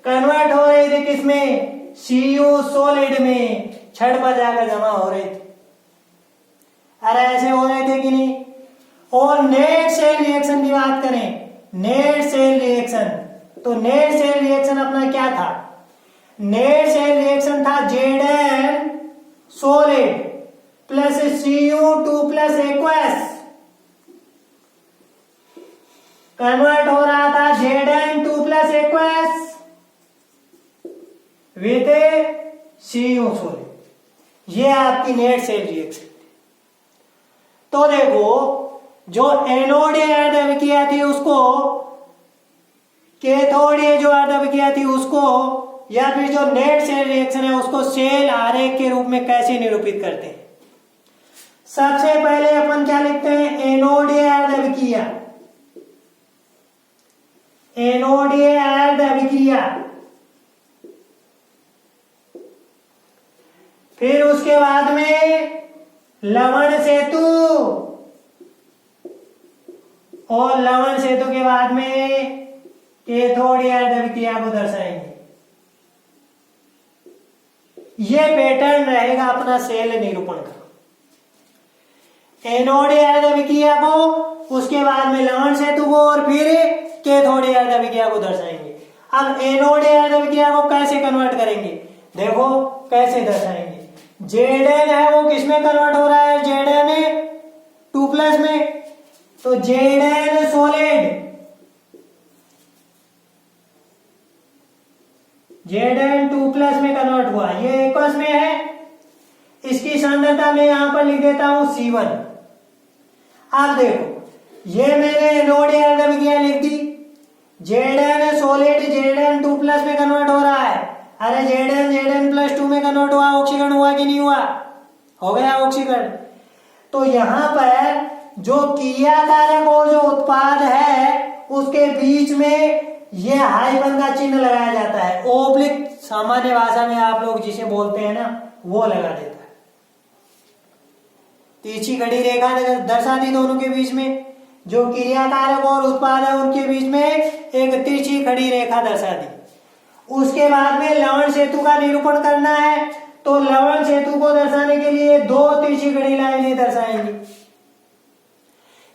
कन्वर्ट हो रहे थे किसमें, Cu सॉलिड में, छड़ पर जाकर जमा हो रहे थे। अरे ऐसे हो रहे थे कि नहीं। और नेट सेल रिएक्शन की बात करें, नेट सेल रिएक्शन, तो नेट सेल रिएक्शन अपना क्या था, नेट सेल रिएक्शन था Zn solid plus Cu2+ aqueous, convert हो रहा था Zn2+ aqueous with Cu solid. ये आपकी नेट सेल रिएक्शन। तो देखो, जो एनोडी अर्धविक्रिया थी उसको, कैथोडी जो अर्धविक्रिया थी उसको, या फिर जो नेट सेल रिएक्शन है उसको सेल आरेख के रूप में कैसे निरूपित करते हैं। सबसे पहले अपन क्या लिखते हैं, एनोडी अर्धविक्रिया, एनोडी अर्धविक्रिया, फिर उसके बाद में लवण सेतु, और लवण सेतु के बाद में कैथोडी अर्धविक्रिया को दर्शाएंगे। ये पैटर्न रहेगा अपना सेल निरूपण का। एनोड अर्धविक्रिया को, उसके बाद में लवण सेतु को और फिर कैथोड अर्धविक्रिया को दर्शाएंगे। अब एनोड अर्धविक्रिया को कैसे कन्वर्ट करेंगे, देखो कैसे दर्शाएंगे। Zn है वो किसमें कन्वर्ट हो रहा है, Zn 2+ में, तो Zn सॉलिड, Zn 2+ में कन्वर्ट हुआ, ये एक्वस में है। इसकी सांद्रता मैं यहां पर लिख देता हूं C1। अब देखो ये मैंने एनोड अर्धविक्रिया लिख दी, Zn सॉलिड Zn 2+ में कन्वर्ट हो रहा है। अरे Zn+2 में कन्वर्ट हुआ, ऑक्सीकरण हुआ कि नहीं हुआ, हो गया ऑक्सीकरण। तो यहां पर जो क्रिया कारक और जो उत्पाद है उसके बीच में ये हाइफन का चिन्ह लगाया जाता है, ओब्लिक सामान्य भाषा में आप लोग जिसे बोलते हैं ना वो लगा देता है। तिरछी खड़ी रेखा दर्शा दी दोनों के बीच में, जो क्रिया कारक और उत्पाद है उनके बीच में एक तिरछी खड़ी रेखा दर्शा दी। उसके बाद में लवण सेतु का निरूपण करना है, तो लवण सेतु को दर्शाने के लिए 2 तिरछी खड़ी लाइनें दर्शाएंगे।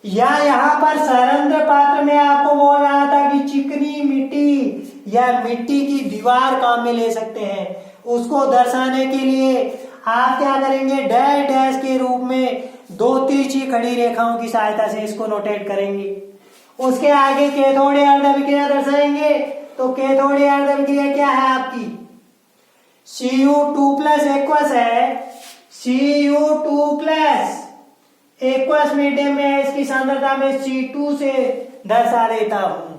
या यहां पर सरंध्र पात्र में आपको बोल रहा था कि चिकनी मिट्टी या मिट्टी की दीवार काम में ले सकते हैं, उसको दर्शाने के लिए आप क्या करेंगे, डैश डैश के रूप में 2 तिरछी खड़ी रेखाओं की सहायता से इसको नोटेट करेंगे। उसके आगे कैथोड अर्धविक्रिया दर्शाएंगे, तो कैथोड अर्धविक्रिया क्या है आपकी, Cu2+ एक्वस है, Cu2+ एक्वस मीडियम में है, इसकी सांद्रता में C2 से दर्शा देता हूं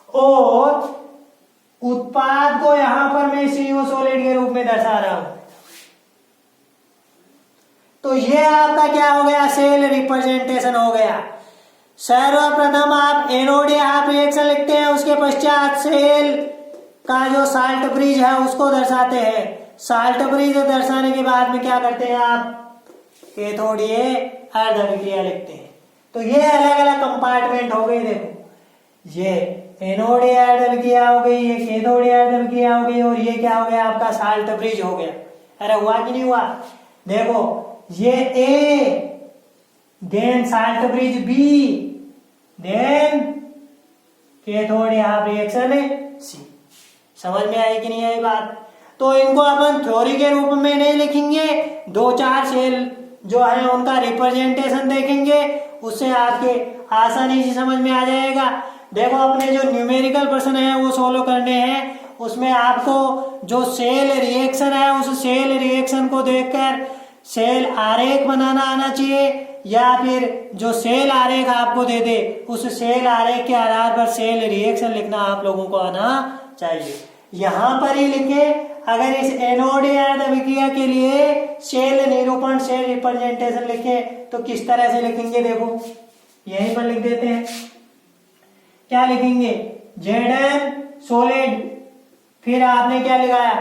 और उत्पाद को यहां पर मैं CO सॉलिड के रूप में दर्शा रहा हूं। तो ये आपका क्या हो गया, सेल रिप्रेजेंटेशन हो गया। सर्वप्रथम आप एनोड आप रिएक्शन लिखते हैं, उसके पश्चात सेल का जो साल्ट ब्रिज है उसको दर्शाते हैं। साल्ट ब्रिज दर्शाने के बाद में क्या करते हैं आप, कैथोड अर्धविक्रिया लिखते हैं। तो ये अलग अलग कंपार्टमेंट हो गए, देखो ये एनोड अर्धविक्रिया हो गई, ये कैथोड अर्धविक्रिया हो गई और ये क्या हो गया आपका साल्ट ब्रिज हो गया। अरे हुआ कि नहीं हुआ, देखो ये A, then salt bridge B, then cathode reaction C. समझ में आई कि नहीं आई बात। तो इनको अपन थ्योरी के रूप में नहीं लिखेंगे, 2-4 सेल जो है उनका रिप्रेजेंटेशन देखेंगे, उससे आपके आसानी से समझ में आ जाएगा। देखो अपने जो न्यूमेरिकल प्रश्न है वो सोल्व करने हैं, उसमें आपको जो सेल रिएक्शन है उस सेल रिएक्शन को देखकर सेल आरेख बनाना आना चाहिए, या फिर जो सेल आरेख आपको दे दे उस सेल आरेख के आधार पर सेल रिएक्शन लिखना आप लोगों को आना चाहिए। यहां पर ही लिखे, अगर इस एनोड अर्धविक्रिया के लिए सेल निरूपण सेल रिप्रेजेंटेशन लिखे तो किस तरह से लिखेंगे, देखो यहीं पर लिख देते हैं। क्या लिखेंगे, Zn सॉलिड, फिर आपने क्या लिखाया,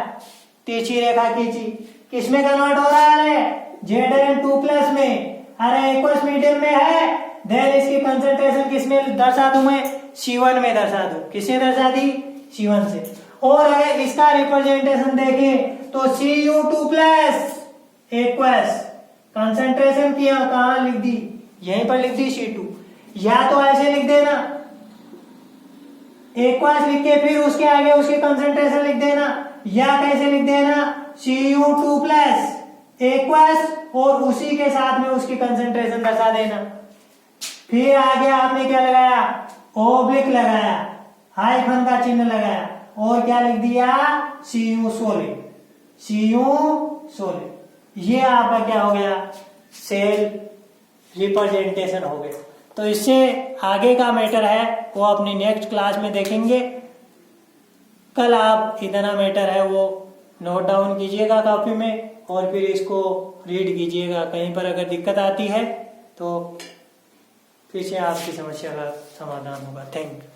तिरछी रेखा खींची, किसमें कन्वर्ट हो रहा है, Zn 2+ में, अरे एक्वस मीडियम में है, देन इसकी कंसंट्रेशन किसमें दर्शा दूं मैं, C1 में दर्शा दूं। किससे दर्शा दी, C1 से। और अगर इसका रिप्रेजेंटेशन देखें तो Cu2+ एक्वस, कंसंट्रेशन किया कहां लिख दी, यहीं पर लिख दी C2। या तो ऐसे लिख देना, एक्वस लिख के फिर उसके आगे उसकी कंसंट्रेशन लिख देना, या कैसे लिख देना, Cu2+ एक्वस और उसी के साथ में उसकी कंसंट्रेशन दर्शा देना। फिर आगे आपने क्या लगाया, ओब्लिक लगाया, हाइफन का चिन्ह लगाया और क्या लिख दिया, Cu सॉलिड, Cu सॉलिड। ये आपका क्या हो गया, सेल रिप्रेजेंटेशन हो गया। तो इससे आगे का मैटर है वो अपनी नेक्स्ट क्लास में देखेंगे। कल आप इतना मैटर है वो नोट डाउन कीजिएगा कॉपी में और फिर इसको रीड कीजिएगा। कहीं पर अगर दिक्कत आती है तो फिर से आपकी समस्या का समाधान होगा। Thank you.